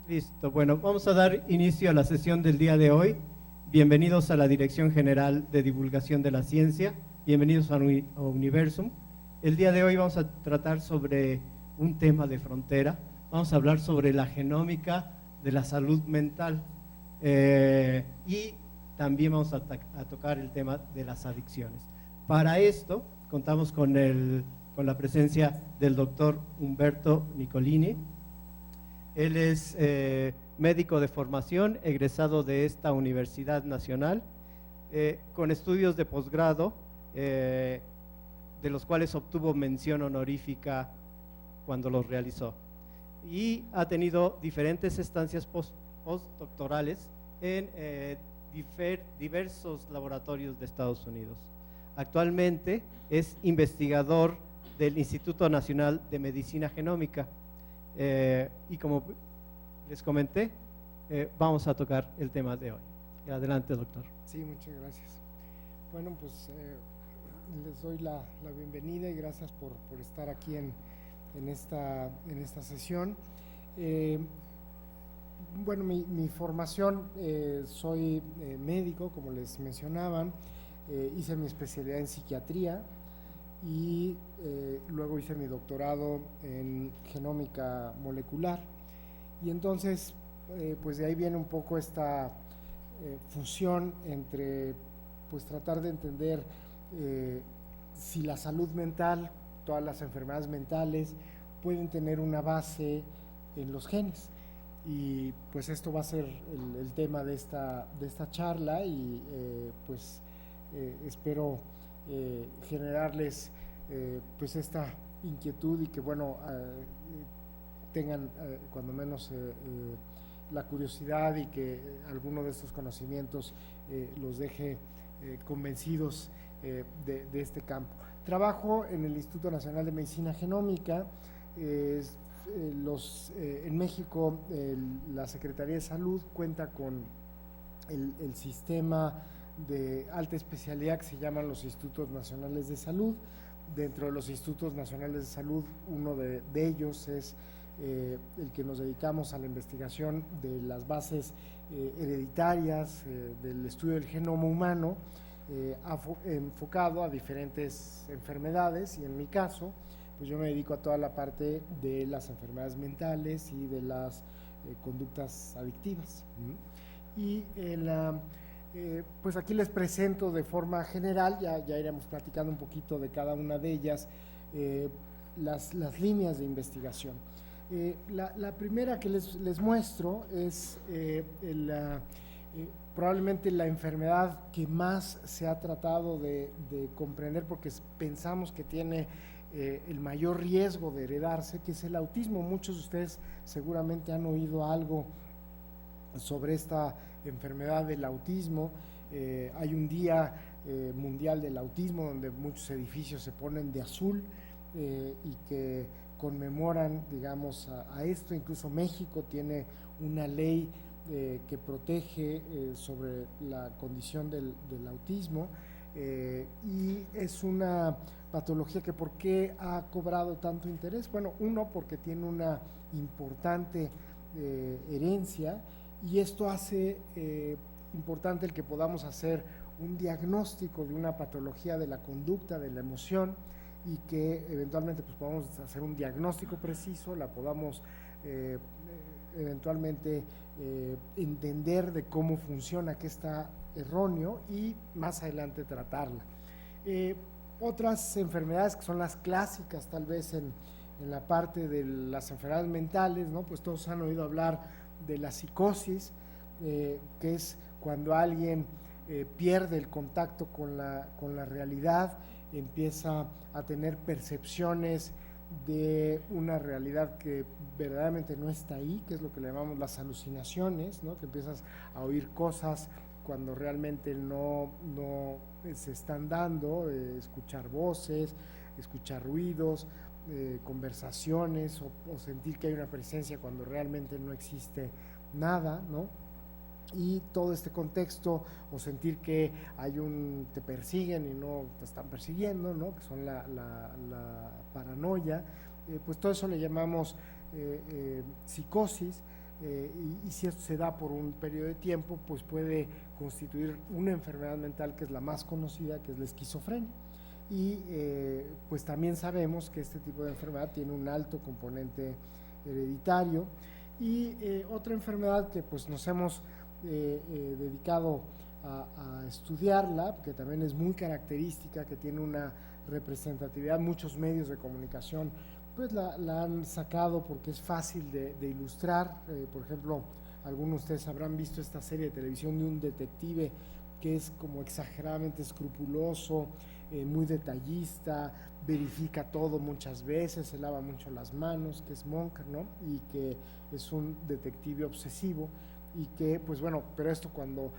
Listo, bueno, vamos a dar inicio a la sesión del día de hoy. Bienvenidos a la Dirección General de Divulgación de la Ciencia, bienvenidos a Universum. El día de hoy vamos a tratar sobre un tema de frontera, vamos a hablar sobre la genómica de la salud mental y también vamos a tocar el tema de las adicciones. Para esto contamos con la presencia del doctor Humberto Nicolini. Él es médico de formación, egresado de esta Universidad Nacional, con estudios de posgrado, de los cuales obtuvo mención honorífica cuando los realizó. Y ha tenido diferentes estancias postdoctorales en diversos laboratorios de Estados Unidos. Actualmente es investigador del Instituto Nacional de Medicina Genómica. Y como les comenté, vamos a tocar el tema de hoy. Adelante, doctor. Sí, muchas gracias. Bueno, pues les doy la bienvenida y gracias por estar aquí en esta sesión. Bueno, mi formación, soy médico, como les mencionaban, hice mi especialidad en psiquiatría y luego hice mi doctorado en genómica molecular, y entonces pues de ahí viene un poco esta fusión entre pues tratar de entender si la salud mental, todas las enfermedades mentales pueden tener una base en los genes, y pues esto va a ser el tema de esta charla, y pues espero generarles pues esta inquietud y que bueno tengan cuando menos la curiosidad, y que alguno de estos conocimientos los deje convencidos de este campo. Trabajo en el Instituto Nacional de Medicina Genómica. En México la Secretaría de Salud cuenta con el sistema de alta especialidad que se llaman los Institutos Nacionales de Salud. Dentro de los Institutos Nacionales de Salud, uno de ellos es el que nos dedicamos a la investigación de las bases hereditarias del estudio del genoma humano, enfocado a diferentes enfermedades, y en mi caso pues yo me dedico a toda la parte de las enfermedades mentales y de las conductas adictivas. Y pues aquí les presento de forma general, ya iremos platicando un poquito de cada una de ellas, las líneas de investigación. La primera que les muestro es probablemente la enfermedad que más se ha tratado de comprender, porque pensamos que tiene el mayor riesgo de heredarse, que es el autismo. Muchos de ustedes seguramente han oído algo sobre esta enfermedad del autismo. Hay un día mundial del autismo donde muchos edificios se ponen de azul y que conmemoran, digamos, a esto. Incluso México tiene una ley que protege sobre la condición del autismo, y es una patología que ¿por qué ha cobrado tanto interés? Bueno, uno, porque tiene una importante herencia, y esto hace importante el que podamos hacer un diagnóstico de una patología de la conducta, de la emoción, y que eventualmente pues podamos hacer un diagnóstico preciso, la podamos eventualmente entender de cómo funciona, qué está erróneo, y más adelante tratarla. Otras enfermedades que son las clásicas tal vez en la parte de las enfermedades mentales, ¿no? Pues todos han oído hablar de la psicosis, que es cuando alguien pierde el contacto con la realidad, empieza a tener percepciones de una realidad que verdaderamente no está ahí, que es lo que le llamamos las alucinaciones, ¿no? Que empiezas a oír cosas cuando realmente no se están dando, escuchar voces, escuchar ruidos, conversaciones, o sentir que hay una presencia cuando realmente no existe nada, ¿no? Y todo este contexto, o sentir que te persiguen y no te están persiguiendo, ¿no? Que son la paranoia, pues todo eso le llamamos psicosis. y si esto se da por un periodo de tiempo, pues puede constituir una enfermedad mental que es la más conocida, que es la esquizofrenia. Y pues también sabemos que este tipo de enfermedad tiene un alto componente hereditario. Y otra enfermedad que pues nos hemos dedicado a estudiarla, que también es muy característica, que tiene una representatividad, muchos medios de comunicación pues la han sacado porque es fácil de ilustrar. Por ejemplo, algunos de ustedes habrán visto esta serie de televisión de un detective que es como exageradamente escrupuloso, muy detallista, verifica todo muchas veces, se lava mucho las manos, que es Monk, ¿no? Y que es un detective obsesivo y que, pues bueno, pero esto cuando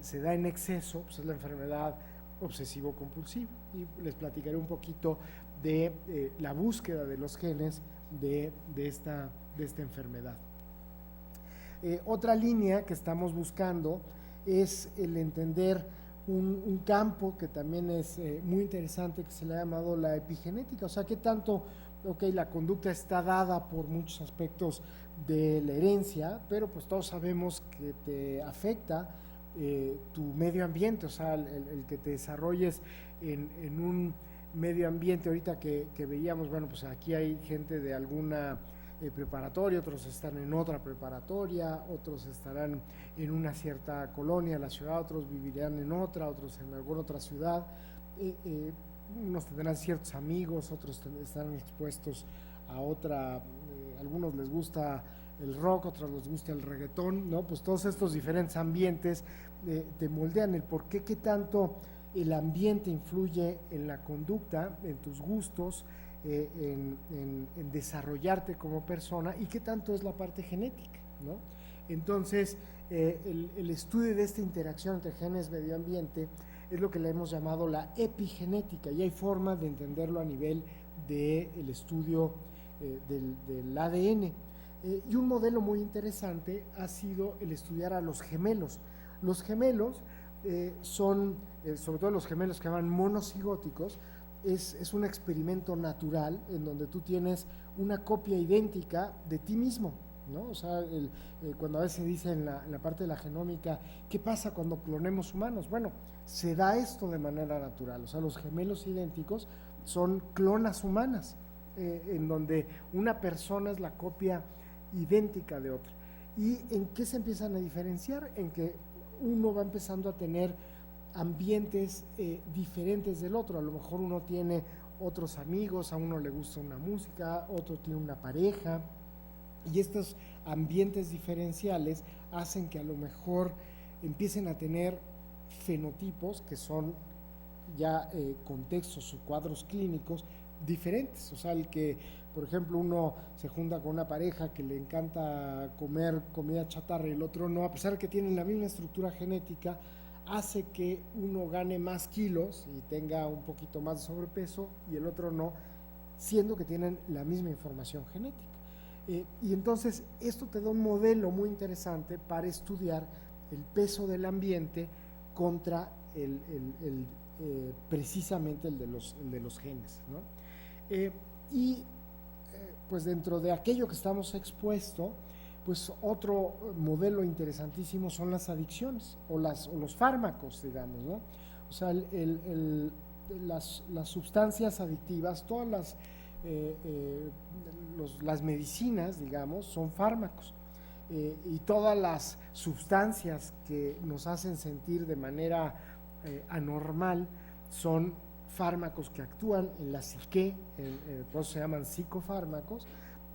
se da en exceso, pues es la enfermedad obsesivo-compulsiva. Y les platicaré un poquito de la búsqueda de los genes de esta enfermedad. Otra línea que estamos buscando es el entender un campo que también es muy interesante, que se le ha llamado la epigenética. O sea, qué tanto, la conducta está dada por muchos aspectos de la herencia, pero pues todos sabemos que te afecta tu medio ambiente, o sea, el que te desarrolles en un medio ambiente. Ahorita que veíamos, bueno, pues aquí hay gente de alguna preparatoria, otros están en otra preparatoria, otros estarán en una cierta colonia de la ciudad, otros vivirán en otra, otros en alguna otra ciudad, unos tendrán ciertos amigos, otros estarán expuestos a otra, algunos les gusta el rock, otros les gusta el reggaetón, ¿no? Pues todos estos diferentes ambientes te moldean el por qué, qué tanto el ambiente influye en la conducta, en tus gustos, en desarrollarte como persona, y qué tanto es la parte genética, ¿no? Entonces, el estudio de esta interacción entre genes y medio ambiente es lo que le hemos llamado la epigenética, y hay formas de entenderlo a nivel del estudio del ADN. Y un modelo muy interesante ha sido el estudiar a los gemelos. Los gemelos son, sobre todo los gemelos que llaman monocigóticos, es un experimento natural en donde tú tienes una copia idéntica de ti mismo, ¿no? O sea, cuando a veces dice en la parte de la genómica, ¿qué pasa cuando clonemos humanos? Bueno, se da esto de manera natural. O sea, los gemelos idénticos son clonas humanas, en donde una persona es la copia idéntica de otra. ¿Y en qué se empiezan a diferenciar? En que uno va empezando a tener ambientes diferentes del otro. A lo mejor uno tiene otros amigos, a uno le gusta una música, otro tiene una pareja, y estos ambientes diferenciales hacen que a lo mejor empiecen a tener fenotipos que son ya contextos o cuadros clínicos diferentes. O sea, el que, por ejemplo, uno se junta con una pareja que le encanta comer comida chatarra y el otro no, a pesar de que tienen la misma estructura genética, hace que uno gane más kilos y tenga un poquito más de sobrepeso y el otro no, siendo que tienen la misma información genética. Y entonces esto te da un modelo muy interesante para estudiar el peso del ambiente contra precisamente el de los genes, ¿no? Pues dentro de aquello que estamos expuestos, pues otro modelo interesantísimo son las adicciones o los fármacos, digamos, ¿no? O sea, las sustancias adictivas, todas las medicinas, digamos, son fármacos, y todas las sustancias que nos hacen sentir de manera anormal son fármacos que actúan en la psique, por eso se llaman psicofármacos,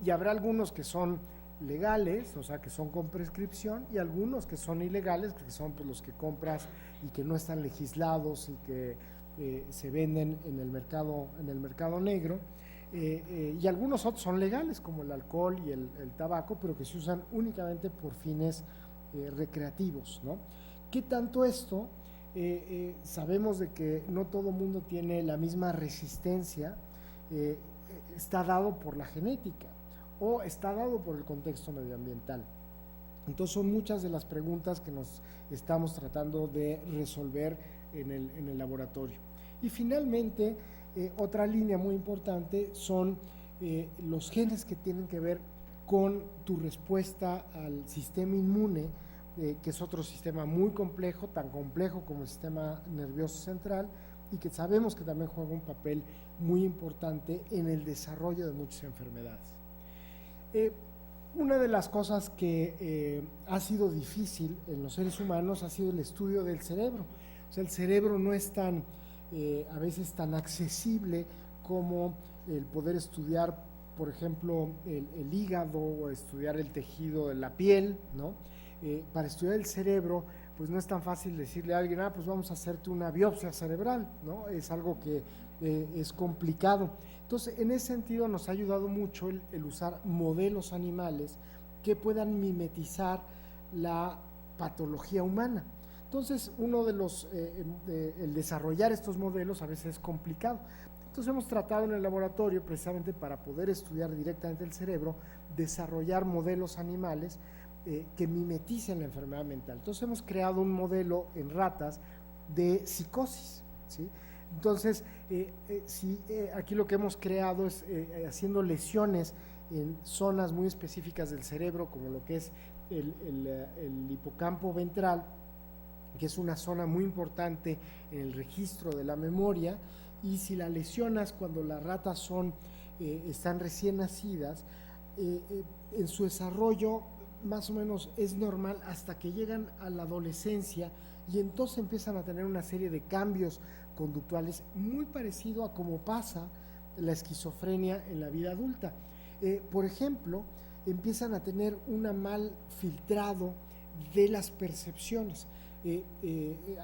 y habrá algunos que son legales, o sea, que son con prescripción, y algunos que son ilegales, que son pues los que compras y que no están legislados y que se venden en el mercado negro, y algunos otros son legales, como el alcohol y el tabaco, pero que se usan únicamente por fines recreativos, ¿no? ¿Qué tanto esto? Sabemos de que no todo mundo tiene la misma resistencia, está dado por la genética o está dado por el contexto medioambiental. Entonces son muchas de las preguntas que nos estamos tratando de resolver en el laboratorio. Y finalmente, otra línea muy importante son los genes que tienen que ver con tu respuesta al sistema inmune, que es otro sistema muy complejo, tan complejo como el sistema nervioso central, y que sabemos que también juega un papel muy importante en el desarrollo de muchas enfermedades. Una de las cosas que ha sido difícil en los seres humanos ha sido el estudio del cerebro. O sea, el cerebro no es tan, a veces tan accesible como el poder estudiar, por ejemplo, el hígado o estudiar el tejido de la piel, ¿no? Para estudiar el cerebro, pues no es tan fácil decirle a alguien, pues vamos a hacerte una biopsia cerebral, ¿no? Es algo que es complicado. Entonces, en ese sentido nos ha ayudado mucho el usar modelos animales que puedan mimetizar la patología humana. Entonces, uno de los, el desarrollar estos modelos a veces es complicado. Entonces hemos tratado en el laboratorio, precisamente para poder estudiar directamente el cerebro, desarrollar modelos animales que mimeticen la enfermedad mental. Entonces hemos creado un modelo en ratas de psicosis, ¿sí? Entonces, aquí lo que hemos creado es haciendo lesiones en zonas muy específicas del cerebro, como lo que es el hipocampo ventral, que es una zona muy importante en el registro de la memoria, y si la lesionas cuando las ratas están recién nacidas, en su desarrollo más o menos es normal hasta que llegan a la adolescencia, y entonces empiezan a tener una serie de cambios conductuales muy parecido a cómo pasa la esquizofrenia en la vida adulta. Por ejemplo, empiezan a tener un mal filtrado de las percepciones.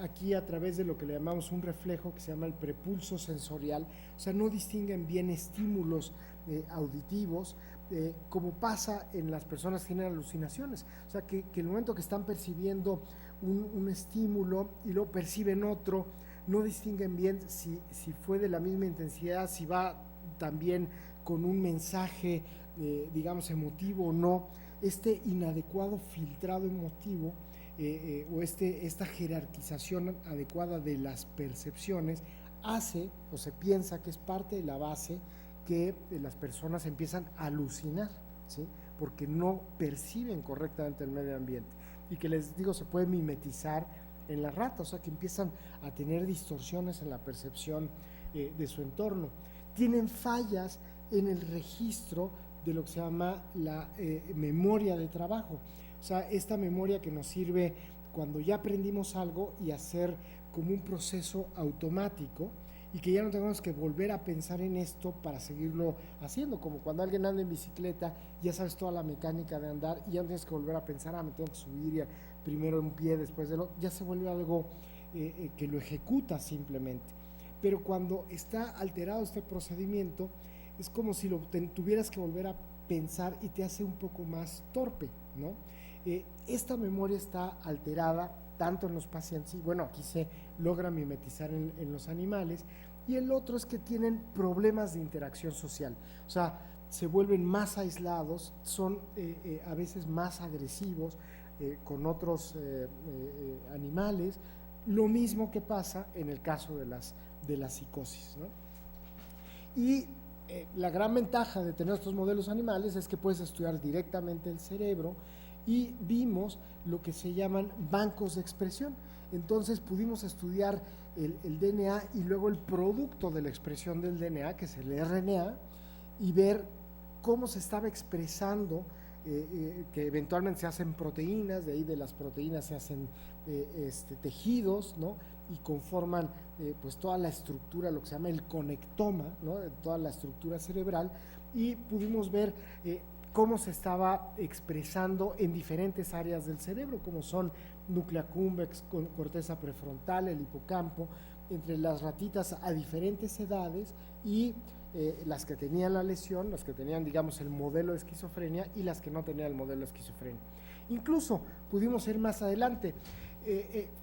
Aquí a través de lo que le llamamos un reflejo que se llama el prepulso sensorial, o sea, no distinguen bien estímulos auditivos, como pasa en las personas que tienen alucinaciones. O sea, que el momento que están percibiendo un estímulo y lo perciben otro, no distinguen bien si fue de la misma intensidad, si va también con un mensaje, digamos, emotivo o no. Este inadecuado filtrado emotivo o esta jerarquización adecuada de las percepciones hace, o se piensa que es parte de la base que las personas empiezan a alucinar, ¿sí? Porque no perciben correctamente el medio ambiente, y que les digo, se puede mimetizar en la rata, o sea que empiezan a tener distorsiones en la percepción de su entorno. Tienen fallas en el registro de lo que se llama la memoria de trabajo, o sea, esta memoria que nos sirve cuando ya aprendimos algo y hacer como un proceso automático, y que ya no tengamos que volver a pensar en esto para seguirlo haciendo, como cuando alguien anda en bicicleta, ya sabes toda la mecánica de andar y ya no tienes que volver a pensar, me tengo que subir primero un pie, después del otro, ya se vuelve algo que lo ejecuta simplemente. Pero cuando está alterado este procedimiento, es como si tuvieras que volver a pensar y te hace un poco más torpe, ¿no? Esta memoria está alterada tanto en los pacientes, y bueno, aquí se logra mimetizar en los animales, y el otro es que tienen problemas de interacción social, o sea, se vuelven más aislados, son a veces más agresivos con otros animales, lo mismo que pasa en el caso de la psicosis, ¿no? Y la gran ventaja de tener estos modelos animales es que puedes estudiar directamente el cerebro, y vimos lo que se llaman bancos de expresión. Entonces pudimos estudiar el DNA y luego el producto de la expresión del DNA, que es el RNA, y ver cómo se estaba expresando, que eventualmente se hacen proteínas, de ahí de las proteínas se hacen tejidos, ¿no? Y conforman pues toda la estructura, lo que se llama el conectoma, ¿no? Toda la estructura cerebral, y pudimos ver cómo se estaba expresando en diferentes áreas del cerebro, como son núcleo accumbens, corteza prefrontal, el hipocampo, entre las ratitas a diferentes edades, y las que tenían la lesión, las que tenían, digamos, el modelo de esquizofrenia, y las que no tenían el modelo de esquizofrenia. Incluso pudimos ir más adelante.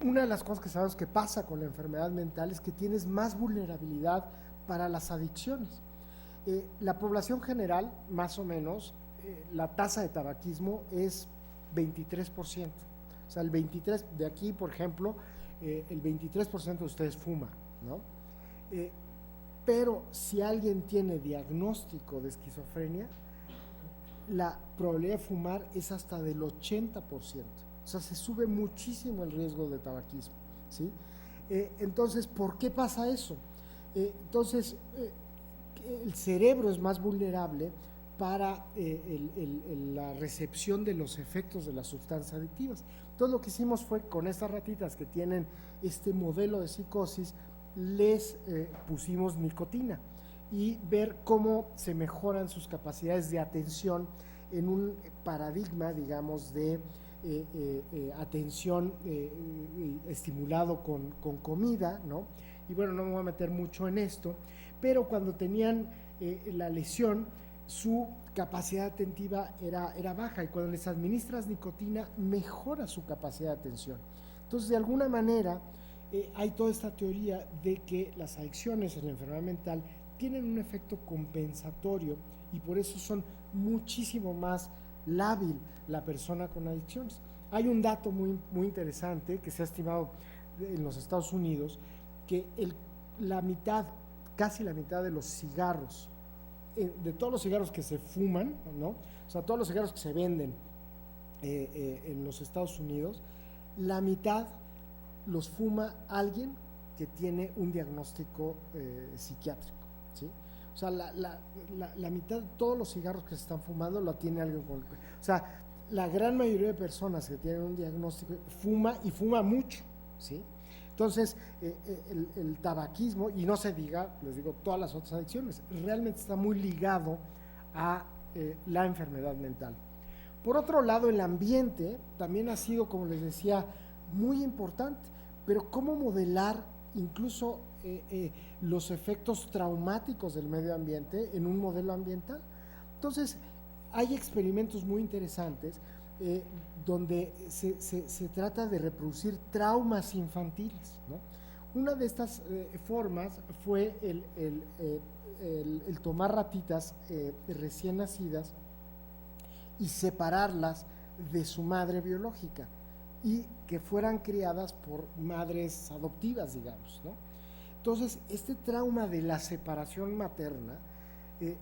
Una de las cosas que sabemos que pasa con la enfermedad mental es que tienes más vulnerabilidad para las adicciones. La población general, más o menos, la tasa de tabaquismo es 23%. O sea, el 23% de aquí, por ejemplo, el 23% de ustedes fuma, ¿no? Pero si alguien tiene diagnóstico de esquizofrenia, la probabilidad de fumar es hasta del 80%. O sea, se sube muchísimo el riesgo de tabaquismo, ¿sí? Entonces, ¿por qué pasa eso? Entonces, el cerebro es más vulnerable para la recepción de los efectos de las sustancias adictivas. Entonces, lo que hicimos fue, con estas ratitas que tienen este modelo de psicosis, les pusimos nicotina y ver cómo se mejoran sus capacidades de atención en un paradigma, digamos, de atención estimulado con comida, ¿no? Y bueno, no me voy a meter mucho en esto, pero cuando tenían la lesión, su capacidad atentiva era baja, y cuando les administras nicotina, mejora su capacidad de atención. Entonces, de alguna manera, hay toda esta teoría de que las adicciones en la enfermedad mental tienen un efecto compensatorio, y por eso son muchísimo más lábil la persona con adicciones. Hay un dato muy, muy interesante que se ha estimado en los Estados Unidos, que casi la mitad de los cigarros, de todos los cigarros que se fuman, ¿no? O sea, todos los cigarros que se venden en los Estados Unidos, la mitad los fuma alguien que tiene un diagnóstico psiquiátrico, ¿sí? O sea, la mitad de todos los cigarros que se están fumando lo tiene alguien con... O sea, la gran mayoría de personas que tienen un diagnóstico fuma, y fuma mucho, ¿sí? Entonces, el tabaquismo, y no se diga, les digo, todas las otras adicciones, realmente está muy ligado a la enfermedad mental. Por otro lado, el ambiente también ha sido, como les decía, muy importante, pero cómo modelar incluso los efectos traumáticos del medio ambiente en un modelo ambiental. Entonces, hay experimentos muy interesantes donde se trata de reproducir traumas infantiles, ¿no? Una de estas formas fue el tomar ratitas recién nacidas y separarlas de su madre biológica, y que fueran criadas por madres adoptivas, digamos, ¿no? Entonces, este trauma de la separación materna,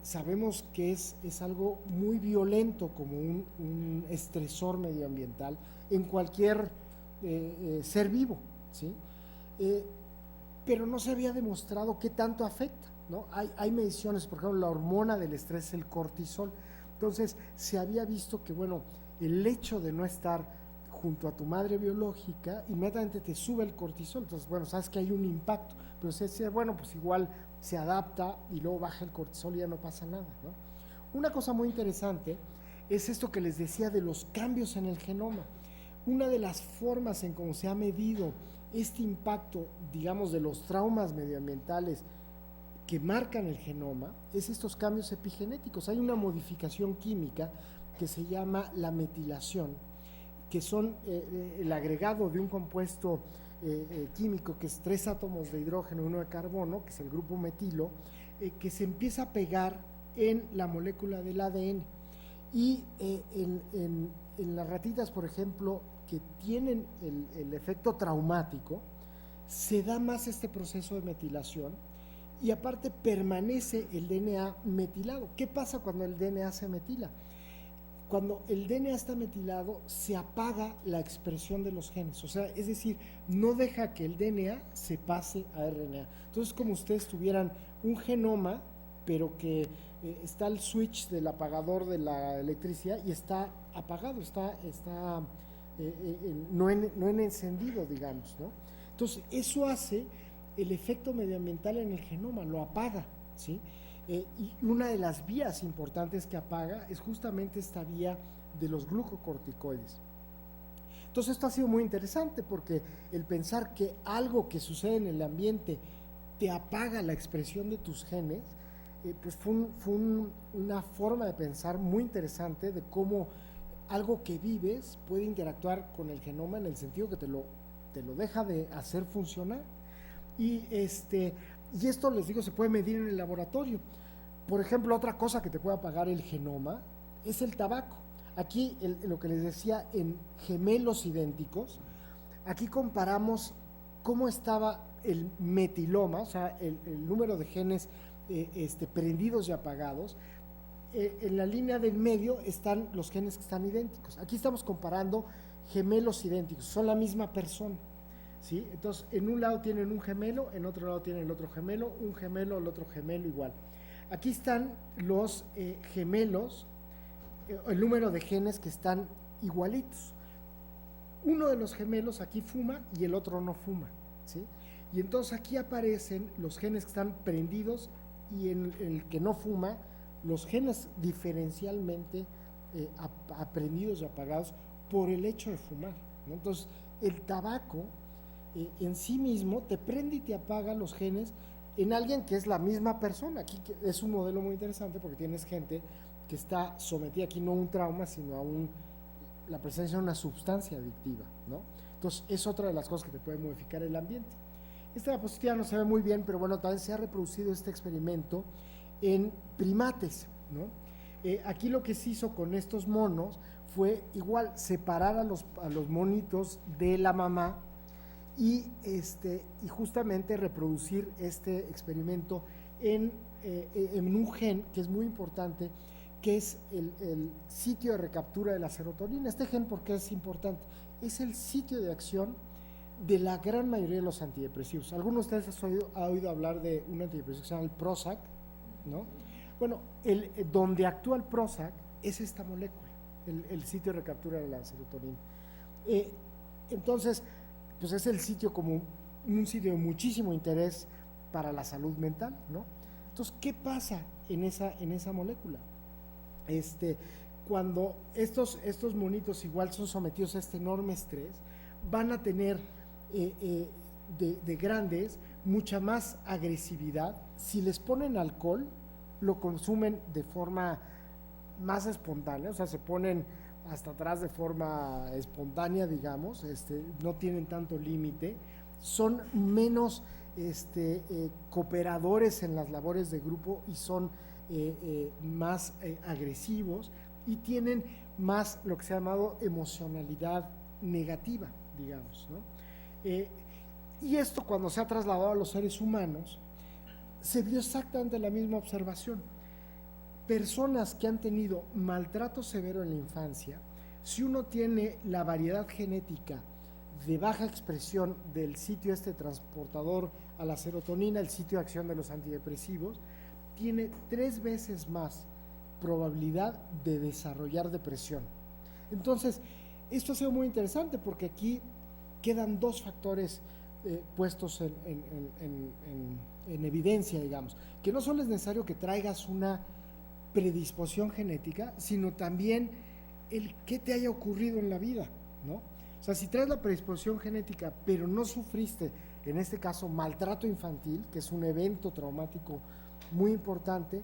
sabemos que es algo muy violento, como un estresor medioambiental en cualquier ser vivo, ¿sí? Pero no se había demostrado qué tanto afecta, ¿no? Hay mediciones, por ejemplo, la hormona del estrés, el cortisol. Entonces, se había visto que, bueno, el hecho de no estar junto a tu madre biológica, inmediatamente te sube el cortisol. Entonces, bueno, sabes que hay un impacto, pero se dice, bueno, pues igual se adapta y luego baja el cortisol y ya no pasa nada, ¿no? Una cosa muy interesante es esto que les decía de los cambios en el genoma. Una de las formas en cómo se ha medido este impacto, digamos, de los traumas medioambientales que marcan el genoma es estos cambios epigenéticos. Hay una modificación química que se llama la metilación, que son el agregado de un compuesto químico que es 3 átomos de hidrógeno y 1 de carbono, que es el grupo metilo, que se empieza a pegar en la molécula del ADN. Y en las ratitas, por ejemplo, que tienen el efecto traumático, se da más este proceso de metilación, y aparte permanece el DNA metilado. ¿Qué pasa cuando el DNA se metila? Cuando el DNA está metilado, se apaga la expresión de los genes, o sea, es decir, no deja que el DNA se pase a RNA. Entonces, como ustedes tuvieran un genoma, pero que está el switch del apagador de la electricidad y está apagado, está no en encendido, digamos, ¿no? Entonces, eso hace el efecto medioambiental en el genoma, lo apaga, ¿sí? Y una de las vías importantes que apaga es justamente esta vía de los glucocorticoides. Entonces, esto ha sido muy interesante, porque el pensar que algo que sucede en el ambiente te apaga la expresión de tus genes, pues fue una forma de pensar muy interesante de cómo algo que vives puede interactuar con el genoma, en el sentido que te lo deja de hacer funcionar. Y esto, les digo, se puede medir en el laboratorio. Por ejemplo, otra cosa que te puede apagar el genoma es el tabaco. Aquí, lo que les decía, en gemelos idénticos, aquí comparamos cómo estaba el metiloma, o sea, el número de genes prendidos y apagados, en la línea del medio están los genes que están idénticos. Aquí estamos comparando gemelos idénticos, son la misma persona, ¿sí? Entonces, en un lado tienen un gemelo, en otro lado tienen el otro gemelo, un gemelo, el otro gemelo igual. Aquí están los gemelos, el número de genes que están igualitos. Uno de los gemelos aquí fuma y el otro no fuma, ¿sí? Y entonces aquí aparecen los genes que están prendidos y en el que no fuma, los genes diferencialmente aprendidos y apagados por el hecho de fumar, ¿no? Entonces, el tabaco en sí mismo te prende y te apaga los genes en alguien que es la misma persona. Aquí es un modelo muy interesante porque tienes gente que está sometida aquí no a un trauma, sino a la presencia de una sustancia adictiva, ¿no? Entonces, es otra de las cosas que te puede modificar el ambiente. Esta diapositiva no se ve muy bien, pero bueno, también se ha reproducido este experimento en primates, ¿no? Aquí lo que se hizo con estos monos fue igual separar a los monitos de la mamá y justamente reproducir este experimento en un gen que es muy importante, que es el sitio de recaptura de la serotonina. Este gen, ¿por qué es importante? Es el sitio de acción de la gran mayoría de los antidepresivos. Algunos de ustedes han oído hablar de un antidepresivo que se llama el Prozac, ¿no? Bueno, donde actúa el Prozac es esta molécula, el sitio de recaptura de la serotonina. Entonces, pues es el sitio como un sitio de muchísimo interés para la salud mental, ¿no? Entonces, ¿qué pasa en esa molécula? Cuando estos monitos igual son sometidos a este enorme estrés, van a tener de grandes mucha más agresividad. Si les ponen alcohol, lo consumen de forma más espontánea, o sea, se ponen hasta atrás de forma espontánea, digamos, no tienen tanto límite, son menos cooperadores en las labores de grupo y son más agresivos y tienen más lo que se ha llamado emocionalidad negativa, digamos, ¿no? Y esto, cuando se ha trasladado a los seres humanos, se vio exactamente la misma observación. Personas que han tenido maltrato severo en la infancia, si uno tiene la variedad genética de baja expresión del sitio transportador a la serotonina, el sitio de acción de los antidepresivos, tiene 3 veces más probabilidad de desarrollar depresión. Entonces, esto ha sido muy interesante porque aquí quedan 2 factores puestos en evidencia, digamos, que no solo es necesario que traigas una predisposición genética, sino también el que te haya ocurrido en la vida, ¿no? O sea, si traes la predisposición genética, pero no sufriste, en este caso, maltrato infantil, que es un evento traumático muy importante,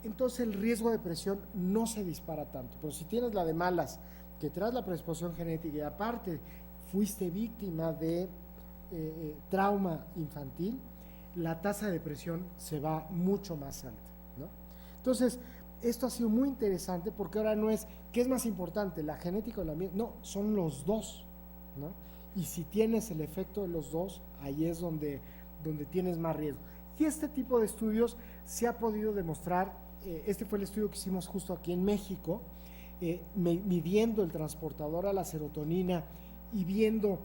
entonces el riesgo de depresión no se dispara tanto. Pero si tienes la de malas, que traes la predisposición genética y aparte fuiste víctima de trauma infantil, la tasa de depresión se va mucho más alta, ¿no? Entonces, esto ha sido muy interesante porque ahora no es, ¿qué es más importante, la genética o la ambiente? No, son los dos, ¿no? Y si tienes el efecto de los dos, ahí es donde tienes más riesgo. Y este tipo de estudios se ha podido demostrar, este fue el estudio que hicimos justo aquí en México, midiendo el transportador a la serotonina y viendo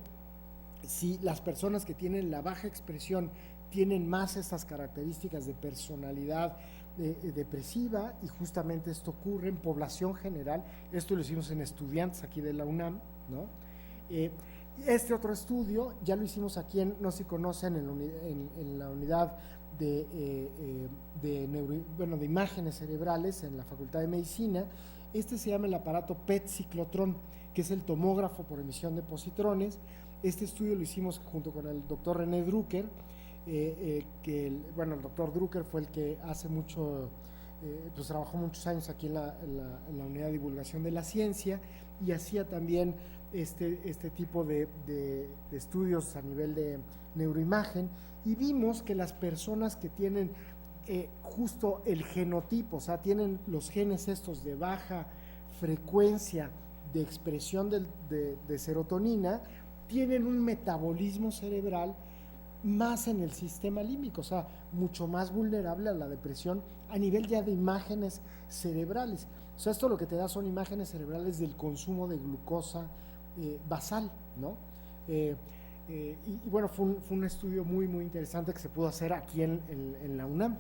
si las personas que tienen la baja expresión tienen más estas características de personalidad depresiva, y justamente esto ocurre en población general. Esto lo hicimos en estudiantes aquí de la UNAM, ¿no? Este otro estudio ya lo hicimos aquí no sé si conocen, en la unidad de imágenes cerebrales en la Facultad de Medicina. Este se llama el aparato PET ciclotrón, que es el tomógrafo por emisión de positrones. Este estudio lo hicimos junto con el doctor René Drucker, el doctor Drucker fue el que hace mucho, pues trabajó muchos años aquí en la unidad de divulgación de la ciencia y hacía también este tipo de estudios a nivel de neuroimagen, y vimos que las personas que tienen justo el genotipo, o sea, tienen los genes estos de baja frecuencia de expresión de serotonina, tienen un metabolismo cerebral más en el sistema límbico, o sea, mucho más vulnerable a la depresión a nivel ya de imágenes cerebrales. O sea, esto lo que te da son imágenes cerebrales del consumo de glucosa basal, ¿no? Y bueno, fue un estudio muy, muy interesante que se pudo hacer aquí en la UNAM.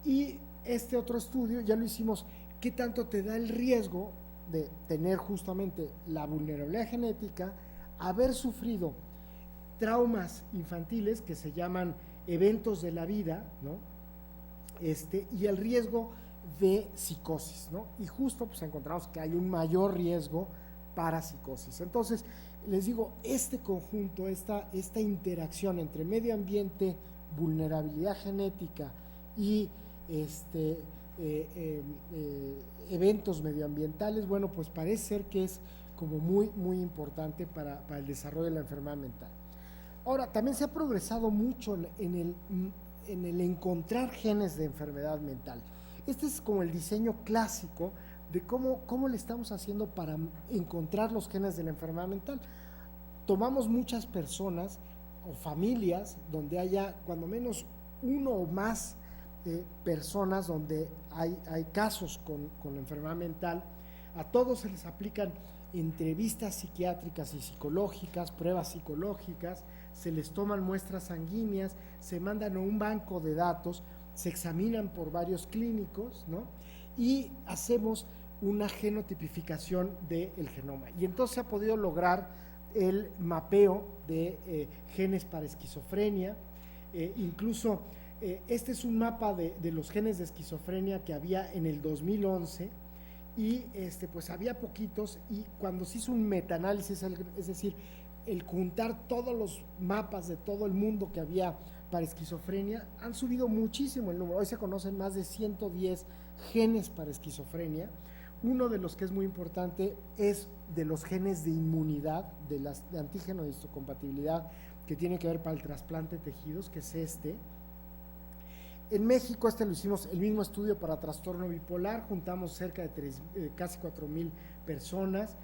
Y este otro estudio ya lo hicimos, ¿qué tanto te da el riesgo de tener justamente la vulnerabilidad genética, haber sufrido traumas infantiles que se llaman eventos de la vida, ¿no? Y el riesgo de psicosis, ¿no? Y justo pues encontramos que hay un mayor riesgo para psicosis. Entonces, les digo, este conjunto, esta interacción entre medio ambiente, vulnerabilidad genética y eventos medioambientales, bueno, pues parece ser que es como muy, muy importante para el desarrollo de la enfermedad mental. Ahora, también se ha progresado mucho en el encontrar genes de enfermedad mental. Este es como el diseño clásico de cómo le estamos haciendo para encontrar los genes de la enfermedad mental. Tomamos muchas personas o familias donde haya cuando menos uno o más personas donde hay casos con la enfermedad mental. A todos se les aplican entrevistas psiquiátricas y psicológicas, pruebas psicológicas, se les toman muestras sanguíneas, se mandan a un banco de datos, se examinan por varios clínicos, ¿no? Y hacemos una genotipificación del genoma. Y entonces se ha podido lograr el mapeo de genes para esquizofrenia, incluso este es un mapa de los genes de esquizofrenia que había en el 2011 y pues había poquitos, y cuando se hizo un metaanálisis, es decir, el juntar todos los mapas de todo el mundo que había para esquizofrenia, han subido muchísimo el número. Hoy se conocen más de 110 genes para esquizofrenia. Uno de los que es muy importante es de los genes de inmunidad, de antígeno de histocompatibilidad, que tiene que ver para el trasplante de tejidos, que es este. En México lo hicimos el mismo estudio para trastorno bipolar, juntamos cerca de casi 4,000 personas.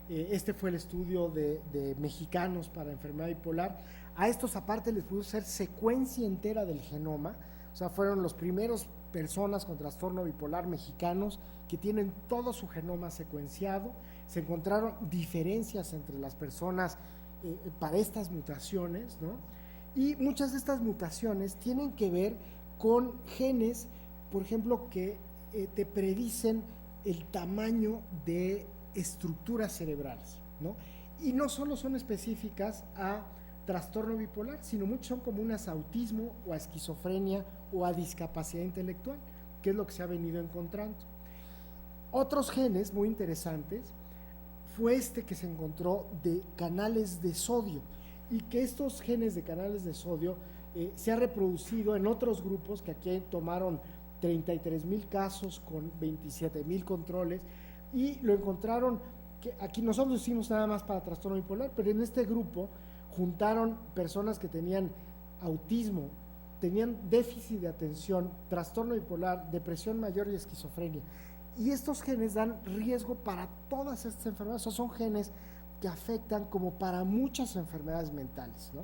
Este fue el estudio de mexicanos para enfermedad bipolar. A estos aparte les pudo hacer secuencia entera del genoma, o sea, fueron los primeros personas con trastorno bipolar mexicanos que tienen todo su genoma secuenciado. Se encontraron diferencias entre las personas para estas mutaciones, ¿no? Y muchas de estas mutaciones tienen que ver con genes, por ejemplo, que te predicen el tamaño de estructuras cerebrales, ¿no? Y no solo son específicas a trastorno bipolar, sino muchos son comunes a autismo o a esquizofrenia o a discapacidad intelectual, que es lo que se ha venido encontrando. Otros genes muy interesantes fue que se encontró de canales de sodio, y que estos genes de canales de sodio se ha reproducido en otros grupos que aquí tomaron 33,000 casos con 27,000 controles, y lo encontraron, que aquí nosotros hicimos nada más para trastorno bipolar, pero en este grupo juntaron personas que tenían autismo, tenían déficit de atención, trastorno bipolar, depresión mayor y esquizofrenia. Y estos genes dan riesgo para todas estas enfermedades, o sea, son genes que afectan como para muchas enfermedades mentales, ¿no?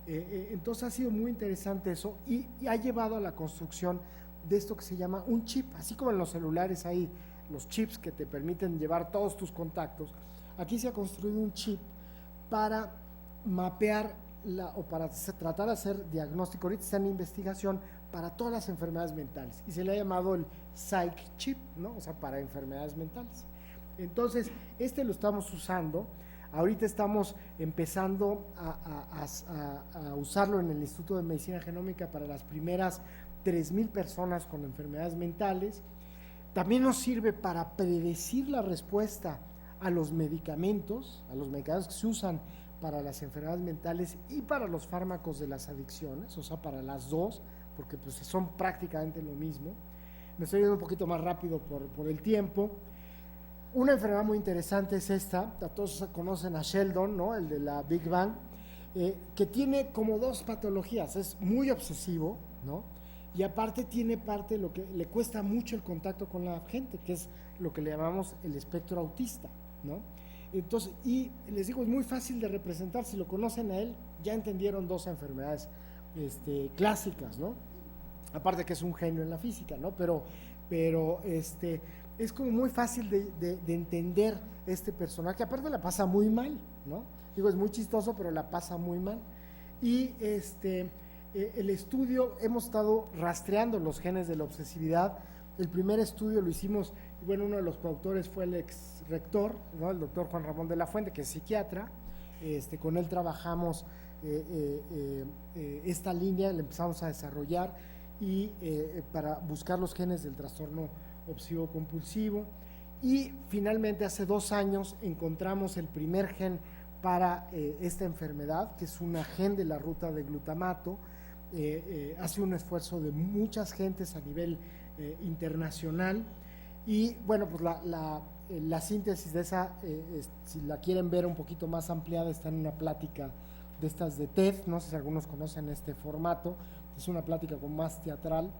Entonces ha sido muy interesante eso, y ha llevado a la construcción de esto que se llama un chip. Así como en los celulares hay los chips que te permiten llevar todos tus contactos, aquí se ha construido un chip para mapear o para tratar de hacer diagnóstico. Ahorita está en investigación para todas las enfermedades mentales y se le ha llamado el Psych Chip, ¿no? O sea, para enfermedades mentales. Entonces, lo estamos usando. Ahorita estamos empezando a usarlo en el Instituto de Medicina Genómica para las primeras 3,000 personas con enfermedades mentales. También nos sirve para predecir la respuesta a los medicamentos que se usan para las enfermedades mentales y para los fármacos de las adicciones, o sea, para las dos, porque pues son prácticamente lo mismo. Me estoy yendo un poquito más rápido por el tiempo. Una enfermedad muy interesante es esta, todos conocen a Sheldon, ¿no? El de la Big Bang, que tiene como dos patologías. Es muy obsesivo, ¿no? Y aparte tiene parte de lo que le cuesta mucho el contacto con la gente, que es lo que le llamamos el espectro autista, ¿no? Entonces, y les digo, es muy fácil de representar, si lo conocen a él, ya entendieron dos enfermedades clásicas, ¿no? Aparte que es un genio en la física, ¿no? Pero es como muy fácil de entender este personaje, aparte la pasa muy mal, ¿no? Digo, es muy chistoso, pero la pasa muy mal. Y el estudio, hemos estado rastreando los genes de la obsesividad. El primer estudio lo hicimos, bueno, uno de los coautores fue el ex rector, ¿no? El doctor Juan Ramón de la Fuente, que es psiquiatra. Con él trabajamos esta línea, la empezamos a desarrollar y para buscar los genes del trastorno obsesivo compulsivo, y finalmente hace 2 años encontramos el primer gen para esta enfermedad, que es un gen de la ruta de glutamato. Hace un esfuerzo de muchas gentes a nivel internacional, y bueno, pues la síntesis de esa, si la quieren ver un poquito más ampliada, está en una plática de estas de TED, no sé si algunos conocen este formato, es una plática como más teatral,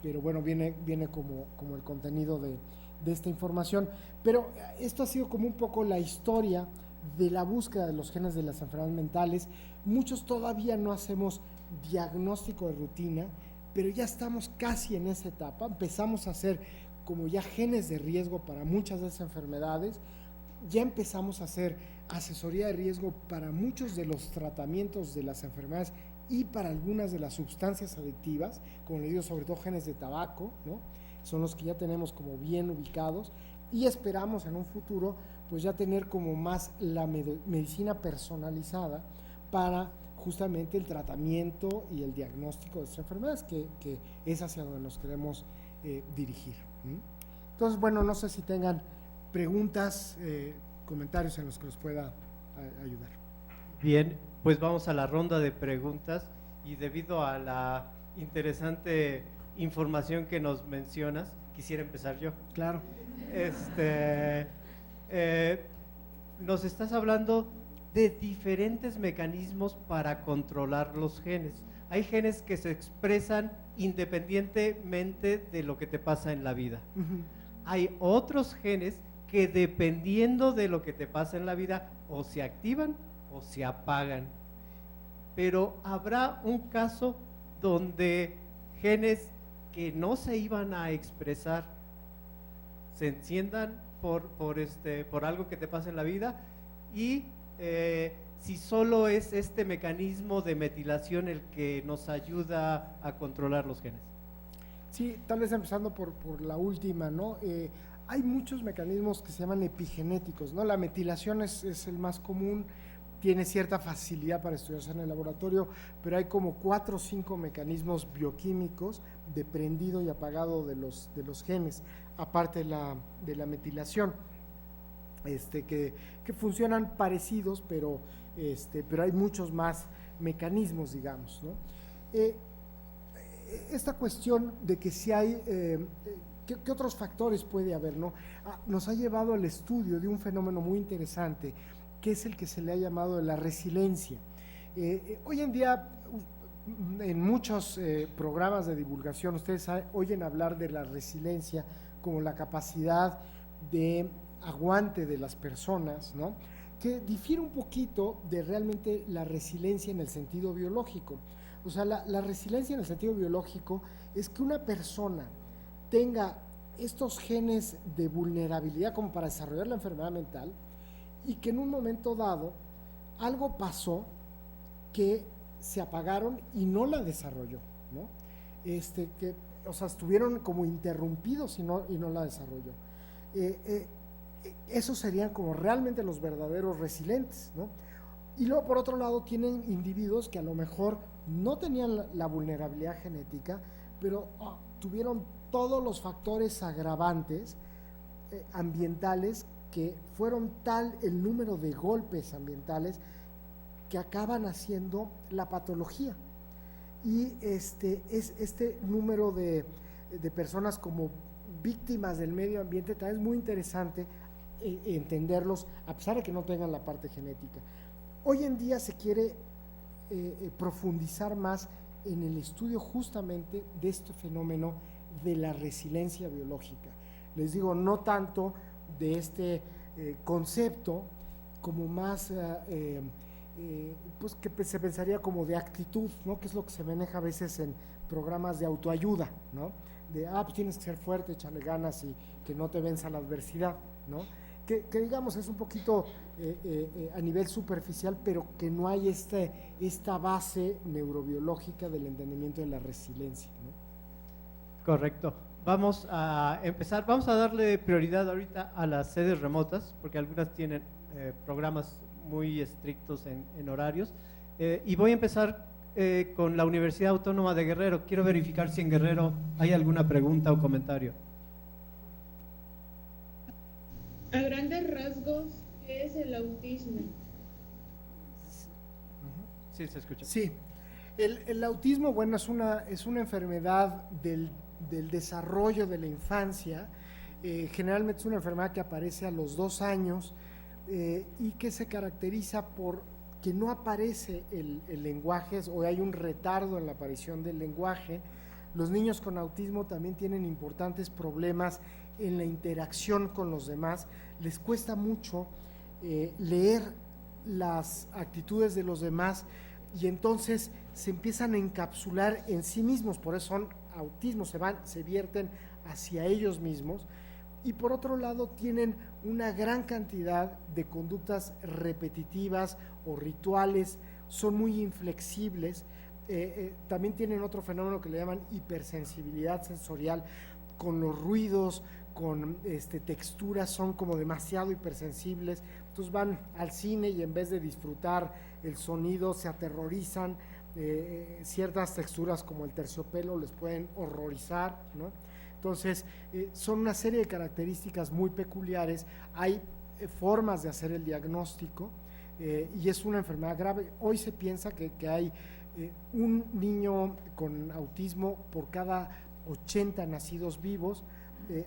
pero bueno, viene como el contenido de esta información. Pero esto ha sido como un poco la historia de la búsqueda de los genes de las enfermedades mentales. Muchos todavía no hacemos diagnóstico de rutina, pero ya estamos casi en esa etapa. Empezamos a hacer como ya genes de riesgo para muchas de esas enfermedades. Ya empezamos a hacer asesoría de riesgo para muchos de los tratamientos de las enfermedades y para algunas de las sustancias adictivas, como les digo, sobre todo genes de tabaco, ¿no? Son los que ya tenemos como bien ubicados, y esperamos en un futuro pues ya tener como más la medicina personalizada para justamente el tratamiento y el diagnóstico de estas enfermedades, que es hacia donde nos queremos dirigir. Entonces, bueno, no sé si tengan preguntas, comentarios en los que los pueda ayudar. Bien, pues vamos a la ronda de preguntas, y debido a la interesante información que nos mencionas, quisiera empezar yo. Claro. Nos estás hablando de diferentes mecanismos para controlar los genes. Hay genes que se expresan independientemente de lo que te pasa en la vida. Hay otros genes que, dependiendo de lo que te pasa en la vida, o se activan o se apagan. Pero habrá un caso donde genes que no se iban a expresar se enciendan por algo que te pasa en la vida, y si solo es este mecanismo de metilación el que nos ayuda a controlar los genes. Sí, tal vez empezando por la última, ¿no? Hay muchos mecanismos que se llaman epigenéticos, ¿no? La metilación es el más común, tiene cierta facilidad para estudiarse en el laboratorio, pero hay como 4 o 5 mecanismos bioquímicos de prendido y apagado de los genes, aparte de la metilación, que funcionan parecidos, pero hay muchos más mecanismos, digamos, ¿no? Esta cuestión de que si hay, ¿qué otros factores puede haber, ¿no? Nos ha llevado al estudio de un fenómeno muy interesante, que es el que se le ha llamado la resiliencia. Hoy en día, en muchos programas de divulgación, ustedes oyen hablar de la resiliencia como la capacidad de aguante de las personas, ¿no? Que difiere un poquito de realmente la resiliencia en el sentido biológico. O sea, la resiliencia en el sentido biológico es que una persona tenga estos genes de vulnerabilidad como para desarrollar la enfermedad mental, y que en un momento dado algo pasó que se apagaron y no la desarrolló, ¿no? O sea, estuvieron como interrumpidos y no la desarrolló. Esos serían como realmente los verdaderos resilientes, ¿no? Y luego, por otro lado, tienen individuos que a lo mejor no tenían la vulnerabilidad genética, pero tuvieron todos los factores agravantes ambientales, que fueron tal el número de golpes ambientales que acaban haciendo la patología. Y este número de personas como víctimas del medio ambiente también es muy interesante entenderlos, a pesar de que no tengan la parte genética. Hoy en día se quiere profundizar más en el estudio justamente de este fenómeno de la resiliencia biológica. Les digo, no tanto de este concepto como más, pues que se pensaría como de actitud, ¿no? Que es lo que se maneja a veces en programas de autoayuda, ¿no? De, pues tienes que ser fuerte, echarle ganas y que no te venza la adversidad, ¿no? Que digamos es un poquito a nivel superficial, pero que no hay esta base neurobiológica del entendimiento de la resiliencia, ¿no? Correcto. Vamos a empezar, vamos a darle prioridad ahorita a las sedes remotas, porque algunas tienen programas muy estrictos en horarios. Y voy a empezar con la Universidad Autónoma de Guerrero. Quiero verificar si en Guerrero hay alguna pregunta o comentario. A grandes rasgos, ¿qué es el autismo? Sí, se escucha. Sí, el autismo, bueno, es una enfermedad del desarrollo de la infancia. Generalmente es una enfermedad que aparece a los 2 años y que se caracteriza por que no aparece el lenguaje o hay un retardo en la aparición del lenguaje. Los niños con autismo también tienen importantes problemas en la interacción con los demás. Les cuesta mucho leer las actitudes de los demás y entonces se empiezan a encapsular en sí mismos, por eso son autismo, se vierten hacia ellos mismos. Y por otro lado tienen una gran cantidad de conductas repetitivas o rituales, son muy inflexibles. También tienen otro fenómeno que le llaman hipersensibilidad sensorial, con los ruidos, con texturas, son como demasiado hipersensibles. Entonces van al cine y en vez de disfrutar el sonido se aterrorizan. Ciertas texturas como el terciopelo les pueden horrorizar, ¿no? Entonces, son una serie de características muy peculiares. Hay formas de hacer el diagnóstico y es una enfermedad grave. Hoy se piensa que hay un niño con autismo por cada 80 nacidos vivos.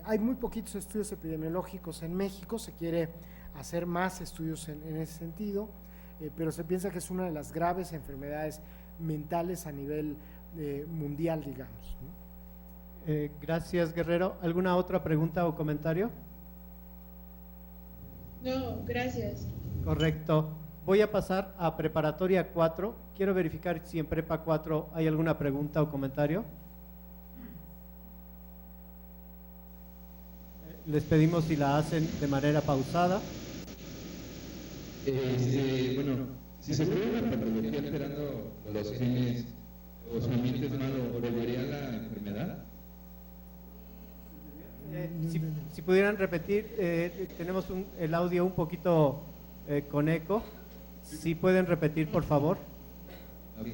Hay muy poquitos estudios epidemiológicos en México, se quiere hacer más estudios en ese sentido, pero se piensa que es una de las graves enfermedades mentales a nivel mundial, digamos, ¿no? Gracias, Guerrero. ¿Alguna otra pregunta o comentario? No, gracias. Correcto. Voy a pasar a preparatoria 4. Quiero verificar si en prepa 4 hay alguna pregunta o comentario. Les pedimos si la hacen de manera pausada. Bueno, si se vuelve una patología alterando los genes o su ambiente es malo, ¿volvería la enfermedad? Si pudieran repetir, tenemos el audio un poquito con eco. Si pueden repetir, por favor. Ok.